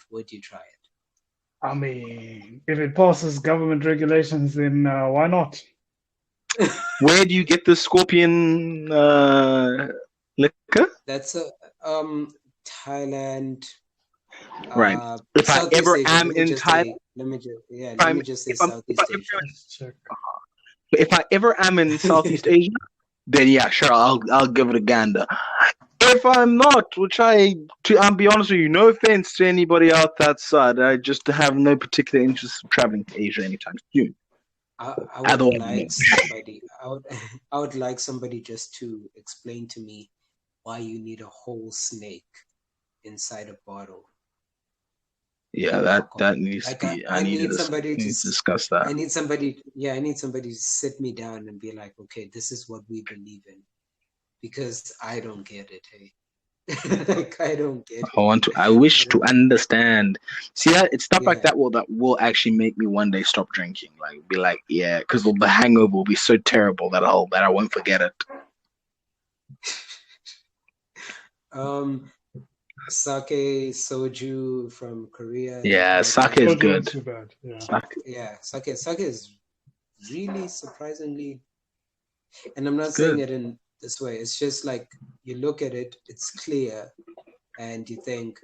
I mean, if it passes government regulations, then why not? Where do you get the scorpion liquor? That's Thailand. Right. If I ever am in Thailand, let me just say Southeast Asia. If I ever am in Southeast Asia, then yeah, sure, I'll give it a gander. If I'm not, I'll be honest with you, no offense to anybody out that side. I just have no particular interest in traveling to Asia anytime soon. I would like somebody just to explain to me why you need a whole snake inside a bottle. Yeah, that needs to be. I need somebody to discuss that. I need somebody to sit me down and be like, okay, this is what we believe in, because I don't get it. Hey, like, I don't get it. I wish to understand. See, it's stuff like that will actually make me one day stop drinking. Like, be like, yeah, because the hangover will be so terrible that I won't forget it. Sake, soju from Korea. Yeah, sake is good. Too bad. Yeah. Sake is really surprisingly, and I'm not saying it in this way. It's just like you look at it, it's clear, and you think,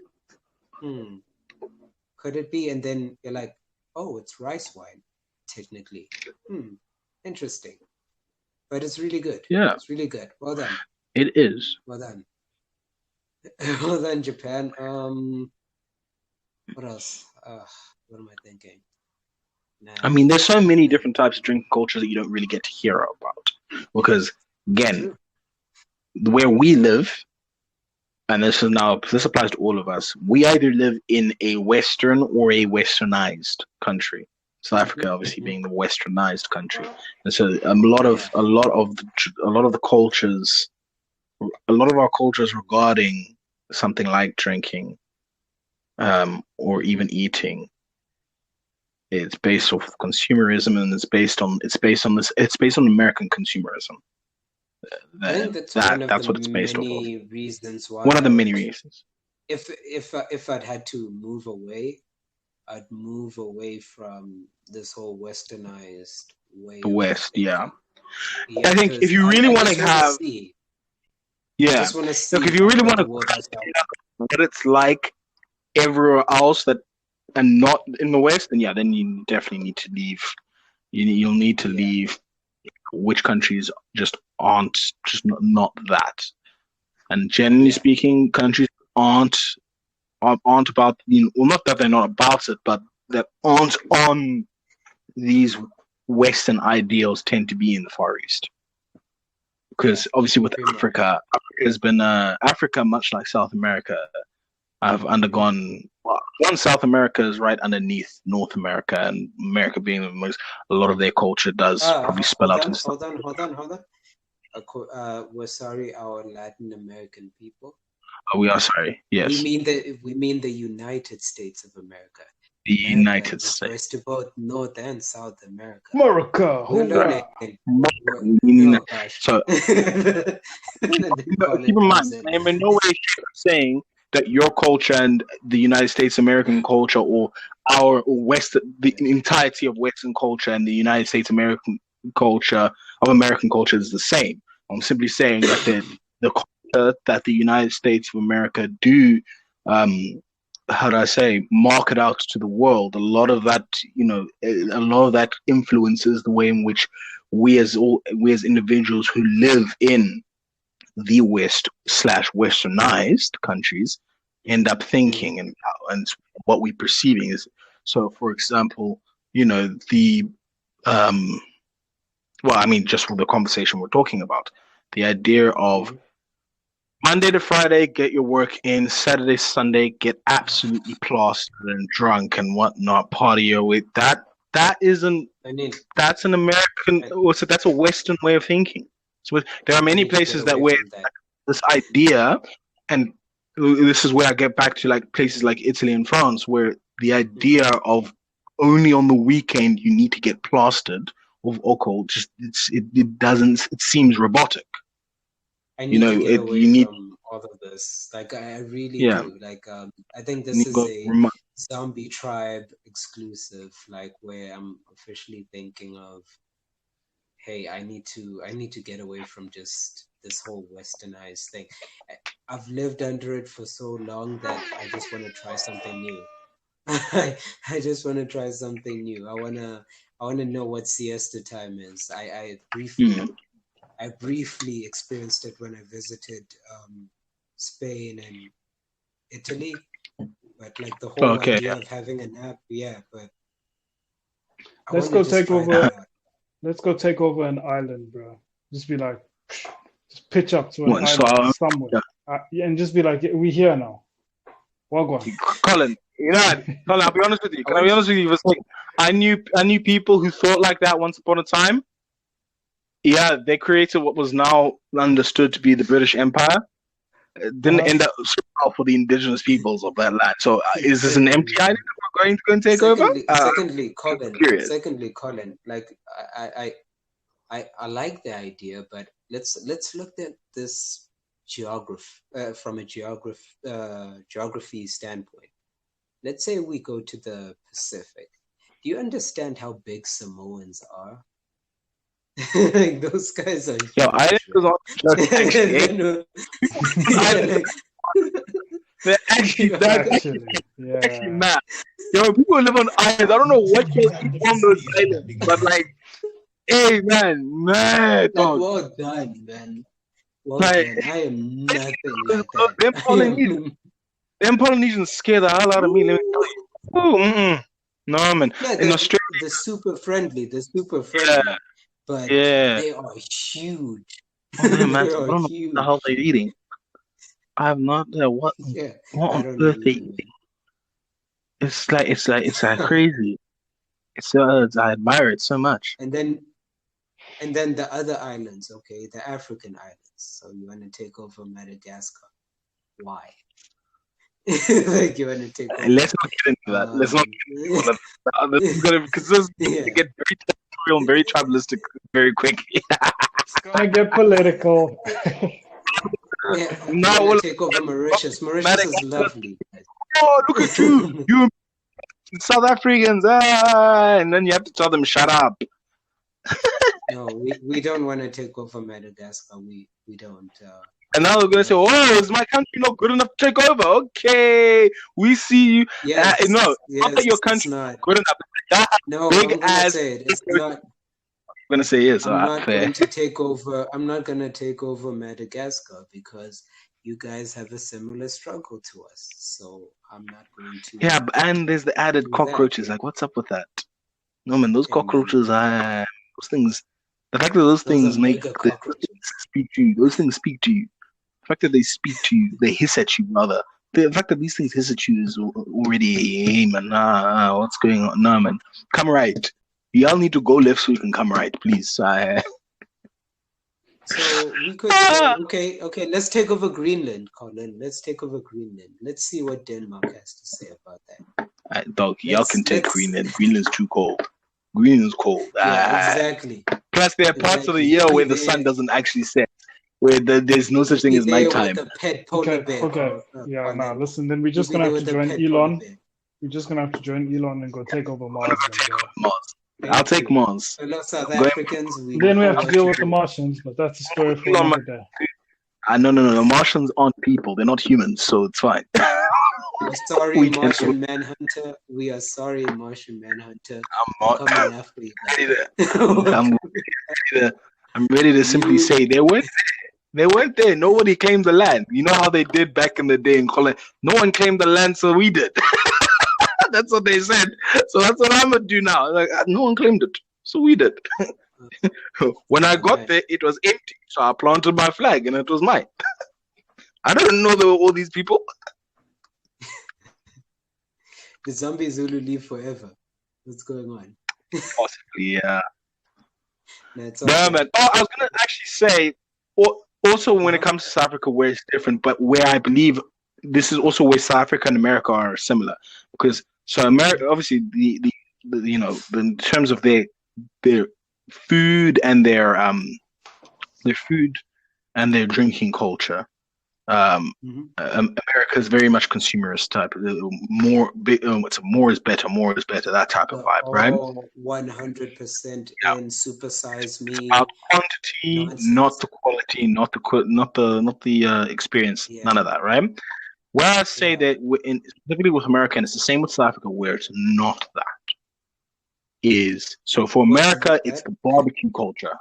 could it be? And then you're like, oh, it's rice wine, technically. Interesting, but it's really good. Yeah, it's really good. Well done. It is. Well done. Well done, Japan. What else? What am I thinking? I mean, there's so many different types of drinking cultures that you don't really get to hear about. Because, again, where we live, and this applies to all of us, we either live in a Western or a Westernized country. South Africa, obviously, being the Westernized country, and so a lot of the cultures, a lot of our cultures regarding something like drinking, or even eating, it's based off consumerism, and it's based on American consumerism. That's what it's based off of. Reasons why. One of the many reasons. If I'd had to move away, I'd move away from this whole westernized way. The West, yeah. I think if you really want to have. Yeah. Look, if you really want to what it's like everywhere else and not in the West, then then you definitely need to leave. You'll need to leave which countries just aren't not that. And generally speaking, countries aren't about, not that they're not about it, but that aren't on these Western ideals tend to be in the Far East. Because obviously with Africa has been Africa, much like South America, have undergone. Well, one, South America is right underneath North America, and America being the most, a lot of their culture does probably spill out into stuff. Hold on. We're sorry, our Latin American people. Oh, we are sorry. Yes, we mean the United States of America. The United States. Refers to both North and South America. America. So keep in mind, I am in no way saying that your culture and the United States American culture, or our the entirety of Western culture and the United States American culture is the same. I'm simply saying that the culture that the United States of America do, how do I say, market out to the world. A lot of that influences the way in which we as individuals who live in the West / Westernized countries end up thinking and what we're perceiving is. So, for example, just for the conversation we're talking about, the idea of Monday to Friday, get your work in. Saturday, Sunday, get absolutely plastered and drunk and whatnot. Party with that. That's an American. That's a Western way of thinking. So there are many places where this idea, and this is where I get back to like places like Italy and France, where the idea of only on the weekend you need to get plastered of alcohol it seems robotic. I need to get away from all of this. Like I really do. Like I think this is a zombie tribe exclusive. Like where I'm officially thinking of, hey, I need to get away from just this whole westernized thing. I've lived under it for so long that I just want to try something new. I just want to try something new. I wanna know what siesta time is. I briefly experienced it when I visited Spain and Italy, but like the whole idea of having a nap, but let's go take over. Let's go take over an island, bro. Just be like, just pitch up to an island somewhere, and just be like, we here now. Wagwan. Colin, I'll be honest with you. Can I be honest with you? I knew people who thought like that once upon a time. Yeah, they created what was now understood to be the British Empire. It didn't end up so well for the indigenous peoples of that land. So is this an empty island we're going to go and take over? Secondly, Colin, like I like the idea, but let's look at this from a geography standpoint. Let's say we go to the Pacific. Do you understand how big Samoans are? Like those guys are huge. Yo, they're actually mad. Yo, people live on islands. I don't know what you're on those islands, but like, hey man, dog. Well done, man. Well done. I am nothing like that. Them Polynesians scare the hell out of me. Let me tell you. Oh, no man. Yeah, in Australia, they're super friendly. Yeah. But they are huge. Oh, man, I don't know what the hell they're eating. I have not what on earth they eating. It's like crazy. I admire it so much. And then the other islands, okay, the African islands. So you want to take over Madagascar? Why? Like you want to take over? Let's not get into that. Let's not get into that. This is gonna because this get very territorial and very tribalistic very quickly. It's gonna get political. No, take over Mauritius. Mauritius is lovely. Oh, look at you! You South Africans, and then you have to tell them shut up. No, we don't want to take over Madagascar. We don't. And now they're gonna say, "Oh, is my country not good enough to take over?" Okay, we see you. Not that your country is good enough. No, big as it's not. I'm gonna say yes. I'm not fair. going to take over. I'm not going to take over Madagascar because you guys have a similar struggle to us. So I'm not going to. Yeah, and there's the added cockroaches. Like, what's up with that? No man, those cockroaches. Those things. The fact that those things speak to you. Those things speak to you. The fact that they speak to you, they hiss at you, rather. The fact that these things hiss at you is already, hey man, what's going on? No man, come right. Y'all need to go left so you can come right, please. So we could okay. Let's take over Greenland, Colin. Let's take over Greenland. Let's see what Denmark has to say about that. Dog, y'all can take Greenland. Greenland's too cold. Greenland's cold. Yeah, exactly. Plus, there are parts of the year where the sun doesn't actually set, where there's no such thing as nighttime. Okay. Yeah. Now listen. Then we're just gonna have to join Elon. We're just gonna have to join Elon and go take over Mars. I'll take Mars. Fellow South Africans. Then we have to deal with the Martians, but that's a story for another day. No. The Martians aren't people; they're not humans, so it's fine. We're sorry, Martian Manhunter. We are sorry, Martian Manhunter. I'm ready to simply say they weren't there. Nobody claimed the land. You know how they did back in the day in Colin. No one claimed the land, so we did. That's what they said. So that's what I'm gonna do now. Like, no one claimed it, so we did. When I got there, it was empty. So I planted my flag, and it was mine. I didn't know there were all these people. The zombie Zulu live forever. What's going on? Possibly, yeah. Man. I was gonna actually say, also when it comes to South Africa, where it's different, but where I believe this is also where South Africa and America are similar, because America, obviously, the in terms of their food and their drinking culture. America is very much consumerist type. More is better. More is better. That type of vibe, right? 100% in supersize me. About quantity, not the quality, not the experience. Yeah. None of that, right? Where I say that, specifically with America, and it's the same with South Africa, where it's not that. So for America, it's the barbecue culture,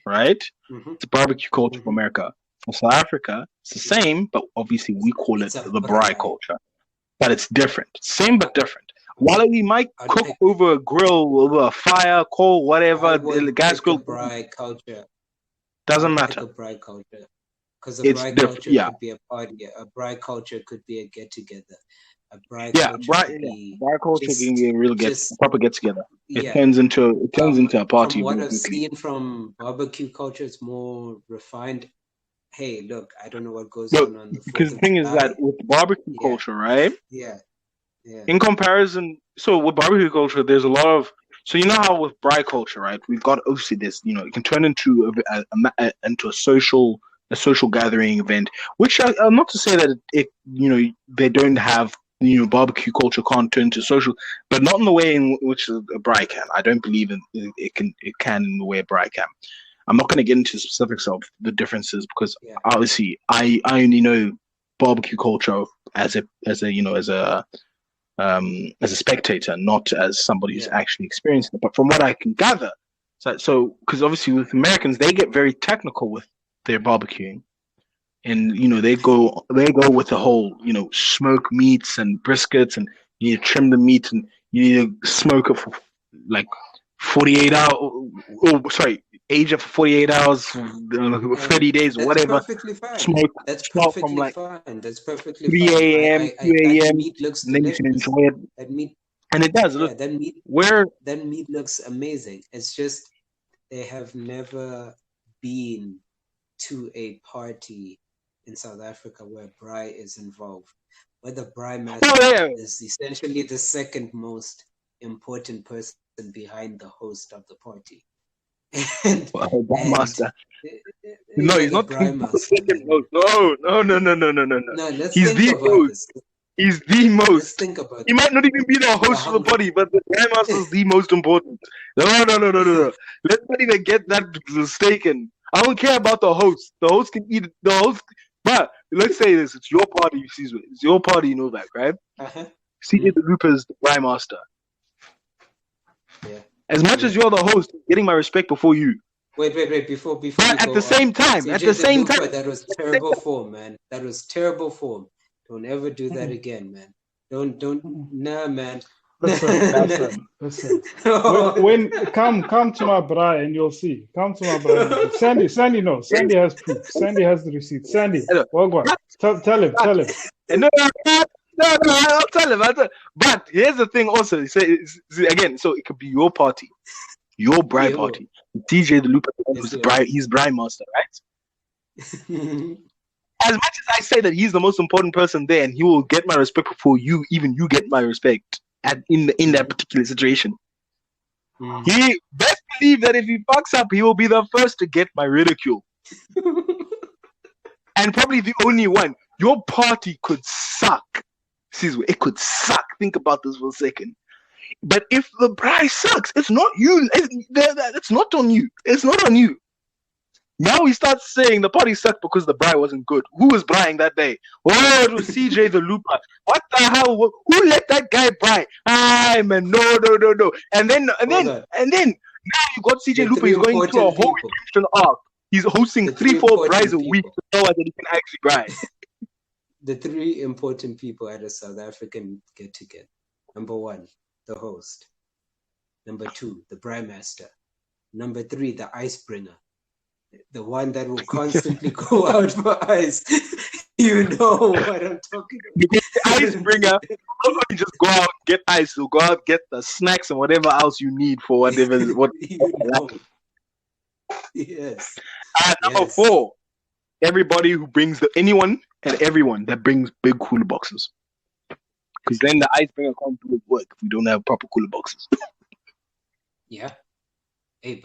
right? It's the barbecue culture for America. For South Africa, it's the same, but obviously we call it the braai culture. But it's different. Same but different. While we might cook over a grill, over a fire, coal, whatever, the gas grill. Braai culture doesn't matter. The braai culture. Because a braai culture could be a party. A braai culture could be a get-together. A braai culture can be a real proper get-together. It turns into a party. From what I've seen from barbecue culture, it's more refined. Hey, look, I don't know what goes on the because the thing is that with barbecue culture, right? Yeah. In comparison, so with barbecue culture, there's a lot of. So you know how with braai culture, right? We've got obviously this. It can turn into a social gathering event. Which not to say that they don't have barbecue culture can't turn to social, but not in the way in which a braai can. I don't believe it can in the way a braai can. I'm not going to get into specifics of the differences because obviously I only know barbecue culture as a spectator, not as somebody who's actually experienced it. But from what I can gather, so because obviously with Americans they get very technical with their barbecuing, and they go with the whole smoke meats and briskets, and you need to trim the meat and you need to smoke it for like 48 hours. Age of 48 hours, 30 days, whatever. Perfectly fine. Smoke. That's perfectly from fine. That's perfectly 3 a.m., 2 a.m. Meat looks and then you can enjoy it. That meat, and it does. Look, that meat looks amazing. It's just they have never been to a party in South Africa where braai is involved, where the braai master is essentially the second most important person behind the host of the party. Master. No, he's not the second most. No. He's the most. He's the most. Let's think about he might not even be the host of the party, but the Braai Master is the most important. No. Let's not even get that mistaken. I don't care about the host. The host can eat the host. But let's say this: it's your party, Caesar. It's your party, you know that, right? CJ the Looper is the Braai Master. Yeah. As much as you're the host, getting my respect before you. Wait. Before but at the same time, that was terrible form, man. That was terrible form. Don't ever do that again, man. Don't. Nah, man. Listen. When come to my braai and you'll see. Come to my braai. Sandy knows. Sandy has proof. Sandy has the receipt. Sandy, Wagwan. Tell him. No, I'll tell him. But here's the thing also. Again, so it could be your party. Your Braai party. DJ the Looper he's Braai master, right? As much as I say that he's the most important person there and he will get my respect before you, even you get my respect in that particular situation. He best believe that if he fucks up, he will be the first to get my ridicule. And probably the only one. Your party could suck. It could suck. Think about this for a second. But if the Braai sucks, it's not you. It's not on you. It's not on you. Now he starts saying the party sucked because the Braai wasn't good. Who was Braaiing that day? Oh, it was CJ the Looper. What the hell? Who let that guy Braai? Man, no. And then now you got CJ Looper. He's going through a whole redemption arc. He's hosting 3-4 Braais a week to show us that he can actually Braai. The 3 important people at a South African get-together. Number 1, the host. Number 2, the Braai master. Number 3, the ice bringer. The one that will constantly go out for ice. You know what I'm talking about. The ice bringer, you just go out and get ice. So go out get the snacks and whatever else you need for whatever. Yes. Number 4, everybody who brings anyone and everyone that brings big cooler boxes. Because then the ice bringer can't do work if we don't have proper cooler boxes. Yeah. Hey.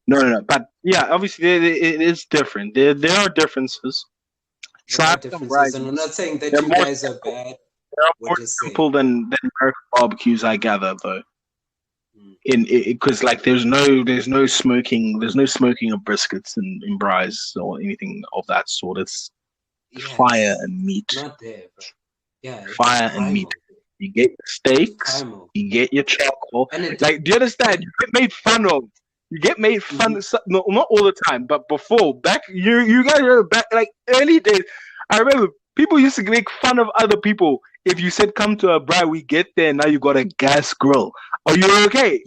No. But yeah, obviously it is different. There are differences. And I'm not saying that you guys are bad. They're more simple than American barbecues, I gather, though. Because like there's no smoking of briskets in Braais or anything of that sort. It's fire and meat. Not there, bro. Yeah, fire and meat. You get your steaks, you get your charcoal. Do you understand? You get made fun of. You get made fun of, no, not all the time, but before, back, you guys remember back, like early days, I remember people used to make fun of other people. If you said, come to a Braai, we get there, now you got a gas grill. Are you okay?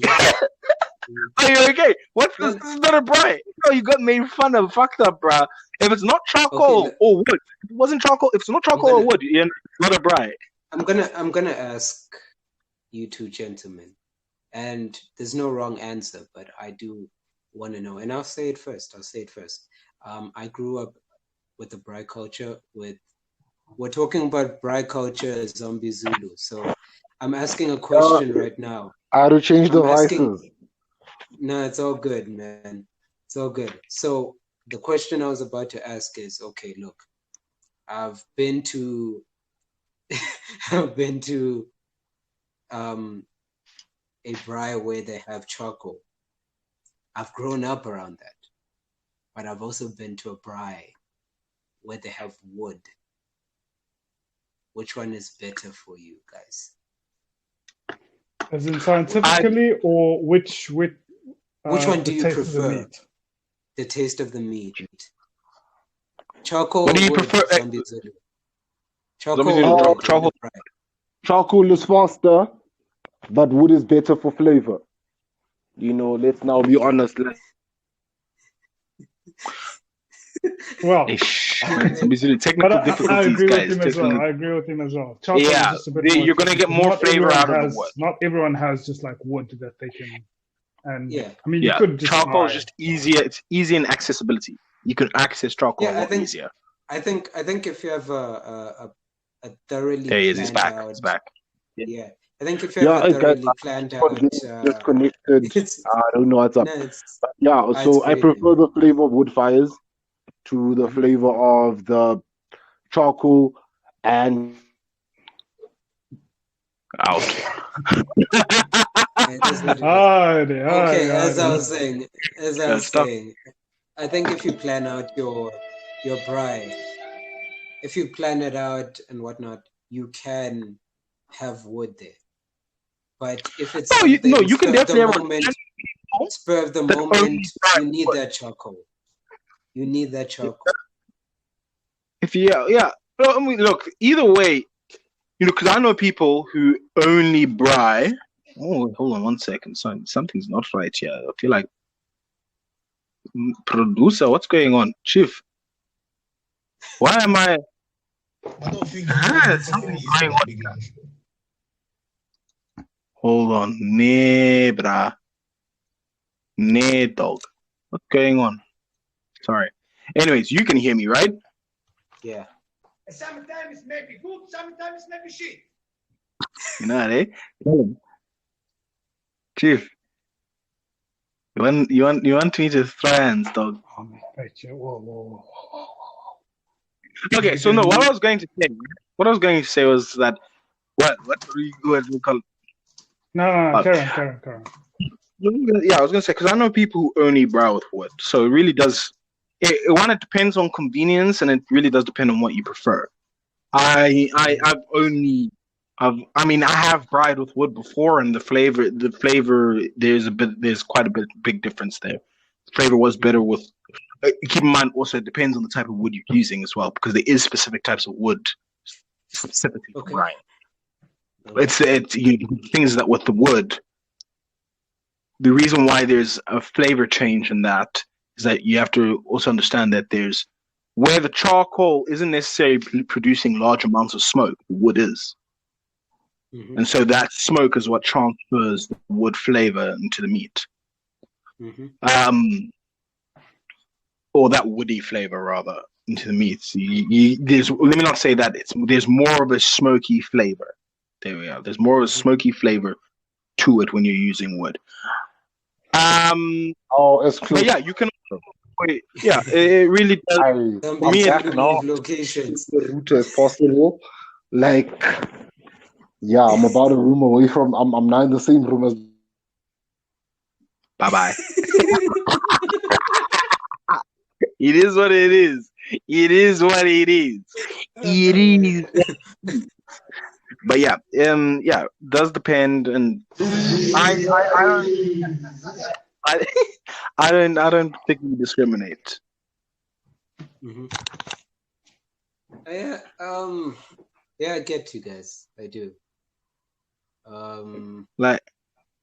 Are you okay? What's this? This is not a Braai. No, you got made fun of, fucked up, bruh. If it's not charcoal or wood, if it wasn't charcoal, if it's not charcoal or wood, it's not a Braai. I'm gonna ask you two gentlemen, and there's no wrong answer, but I do want to know, and I'll say it first. I grew up with the Braai culture. We're talking about Braai culture, Zombie Zulu. So I'm asking a question right now. I had to change devices. No, it's all good, man. It's all good. So the question I was about to ask is, okay, look, I've been to a Braai where they have charcoal. I've grown up around that, but I've also been to a Braai where they have wood. Which one is better for you guys? As in scientifically, or which one do you prefer? The taste of the meat. Charcoal. What do you prefer? Charcoal is faster, but wood is better for flavor. Let's now be honest. Well, technical difficulties, I agree guys. With him as well. I agree with him as well. Charcoal is just a bit you're going to get more flavor out of the wood. Not everyone has just like wood that they can. And yeah, I mean, you could just charcoal is just easier. It's easy in accessibility. You can access charcoal a lot easier. I think if you have a thoroughly there he is. He's back. Yeah. I think if you have a thoroughly planned out, disconnected. I don't know what's up. So I prefer the flavor of wood fires to the flavor of the charcoal and out. As I was saying, I think if you plan out your Braai, if you plan it out and whatnot, you can have wood there. But if it's No, something you can definitely have spur of the moment, you need that charcoal. You need that charcoal. If yeah. Well, I mean, look, either way, because I know people who only braai. Oh, hold on 1 second. Something's not right here. I feel like producer. What's going on, Chief? Why am I? I don't think Something's going on here. Hold on, nee, brah. Nee, dog. What's going on? Sorry. Anyways, you can hear me, right? Yeah. Sometimes maybe good, sometimes maybe shit. You know that, eh? Chief, you want me to throw hands, dog? Oh, my God. Whoa. Okay, so no, what I was going to say was that what we call. No, Karen. Yeah, I was gonna say because I know people who only braai with wood, so it really does. It depends on convenience, and it really does depend on what you prefer. I have braaied with wood before, and the flavor, there's quite a big difference there. The flavor was better with. Keep in mind, also it depends on the type of wood you're using as well, because there is specific types of wood specifically for braai. It's things that with the wood. The reason why there's a flavor change in that is that you have to also understand that there's where the charcoal isn't necessarily producing large amounts of smoke, the wood is. Mm-hmm. And so that smoke is what transfers the wood flavor into the meat. Mm-hmm. Or that woody flavor rather into the meat. So let me not say that there's more of a smoky flavor. There we are. There's more of a smoky flavor to it when you're using wood. It's close. But yeah, you can. Yeah, it really does. I'm back now. Locations. The route as possible. Like, yeah, I'm about a room away from. I'm now in the same room as. Bye. It is what it is. It is what it is. It is. But yeah, does depend, and I don't particularly discriminate. Mm-hmm. Yeah, I get you guys. I do.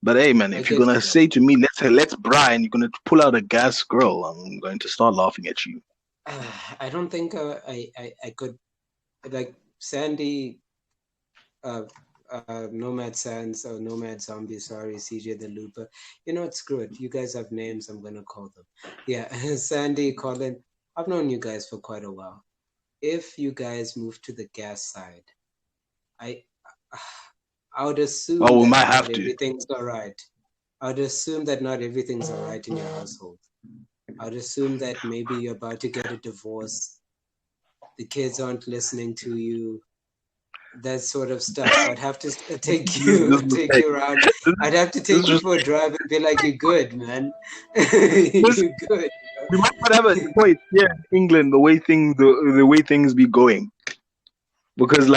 But hey, man, if you're gonna say to me, let's braai, and you're gonna pull out a gas grill, I'm going to start laughing at you. I don't think I could, like Sandy. Nomad Sands or Nomad Zombie, sorry, CJ the Looper. Screw it. You guys have names, I'm gonna call them. Yeah, Sandy, Colin, I've known you guys for quite a while. If you guys move to the gas side, I would assume we might have to. Everything's all right. I would assume that not everything's all right in your household. I would assume that maybe you're about to get a divorce. The kids aren't listening to you. That sort of stuff. I'd have to take you around. I'd have to take you for a drive and be like, "You're good, man. You're good." We might not have a choice here in England the way things be going, because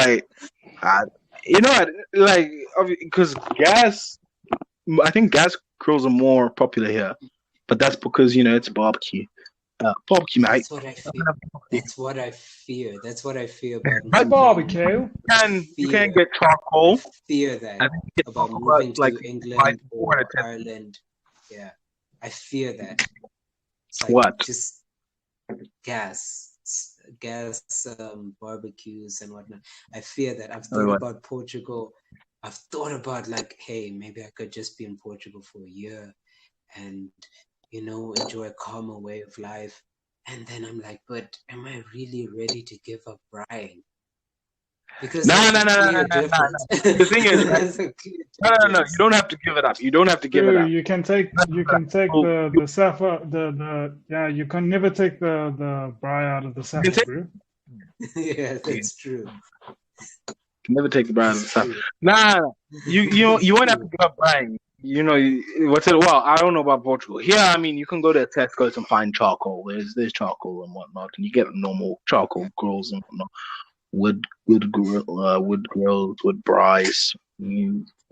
because gas. I think gas grills are more popular here, but that's because it's barbecue. Barbecue, mate. That's what I fear. That's what I fear about moving. Barbecue. You can get charcoal. I fear that about moving to England or Ireland. Yeah, I fear that. It's what? Just gas, barbecues and whatnot. I fear that. I've thought about Portugal. I've thought about hey, maybe I could just be in Portugal for a year and enjoy a calmer way of life. And then I'm like, but am I really ready to give up braaiing? Because no. The thing is, no. You don't have to give it up. You don't have to give it up. You can take the Safa, you can never take the braai out of the Safa, bro. Yeah, that's true. You can never take the braai out of the Safa. Nah. You won't have to give up braaiing. Well, I don't know about Portugal. Here, you can go to Tesco and find charcoal. There's charcoal and whatnot, and you get normal charcoal grills and whatnot. Wood grills, wood braais.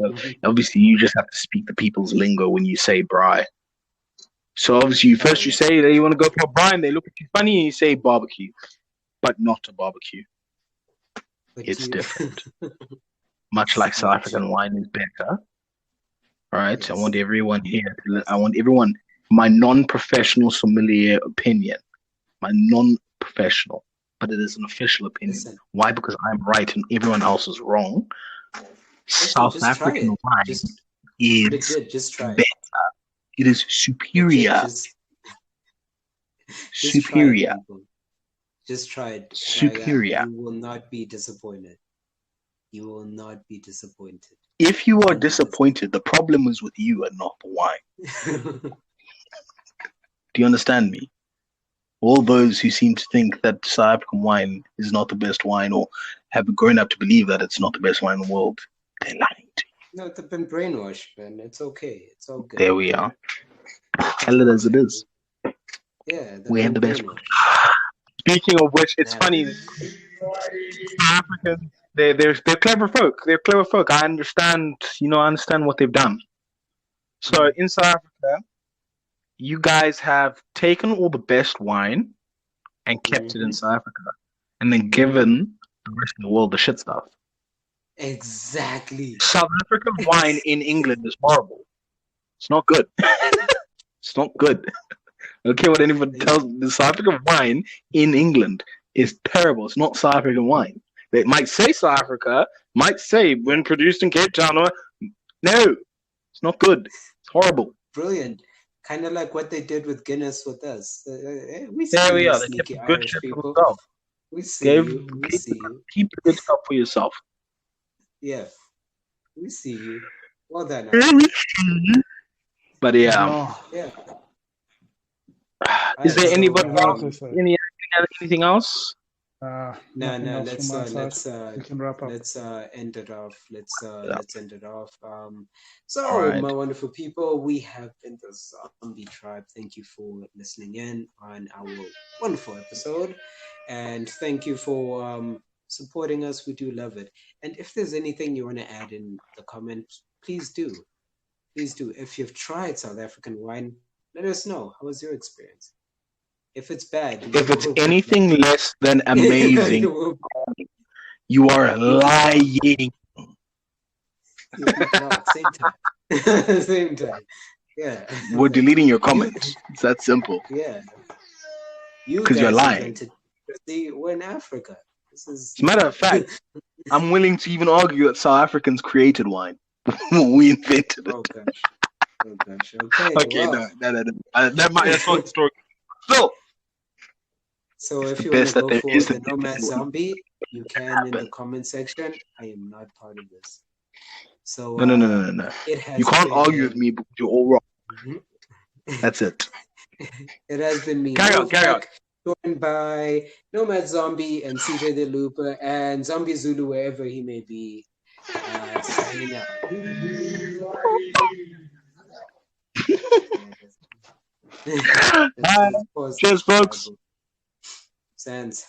So obviously, you just have to speak the people's lingo when you say braai. So obviously, you say that you want to go for a braai, and they look at you funny, and you say barbecue, but not a barbecue. It's different. Much like South African wine is better. All right. Yes. I want everyone here. My non-professional sommelier opinion. My non-professional, but it is an official opinion. Listen. Why? Because I'm right and everyone else is wrong. South African wine is better. It is superior. Superior. Just try it. Superior. You will not be disappointed. You will not be disappointed. If you are disappointed, the problem is with you and not the wine. Do you understand me? All those who seem to think that South African wine is not the best wine or have grown up to believe that it's not the best wine in the world, they're lying to you. No, they've been brainwashed, man. It's okay. It's all good. There we are. Tell it as it is. Yeah. We have the best one. Speaking of which, it's funny. South Africans, they're clever folk. They're clever folk. I understand what they've done. So in South Africa, you guys have taken all the best wine and kept it in South Africa, and then given the rest of the world the shit stuff. Exactly. South African wine in England is horrible. It's not good. It's not good. I don't care what anybody tells me. The South African wine in England is terrible. It's not South African wine. They might say South Africa, might say when produced in Cape Town. No, it's not good. It's horrible. Brilliant. Kind of like what they did with Guinness with us. We see there we are. They kept the good shit for themselves. We see you. We see you. Keep the good stuff for yourself. Yeah. We see you. Well done. But yeah. Yeah. Is there anybody else? Anything else? No. Let's end it off. Let's end it off. So, my wonderful people, we have been the Zombie Tribe. Thank you for listening in on our wonderful episode, and thank you for supporting us. We do love it. And if there's anything you want to add in the comments, please do. Please do. If you've tried South African wine, let us know. How was your experience? If it's bad, if it's anything less than amazing, you are lying. Same time. Yeah. We're deleting your comments. It's that simple. Yeah. Because you're lying. See, we're in Africa. As a matter of fact, I'm willing to even argue that South Africans created wine. We invented it. Oh gosh. Okay. Well. No. That's not the story. Still. So if you want to go for the Nomad Zombie, you can in the comment section. I am not part of this. So no. You can't argue with me because you're all wrong. Mm-hmm. That's it. It has been me. Carry on. Joined by Nomad Zombie and CJ the Looper and Zombie Zulu wherever he may be. Signing out. Cheers, folks. Sands.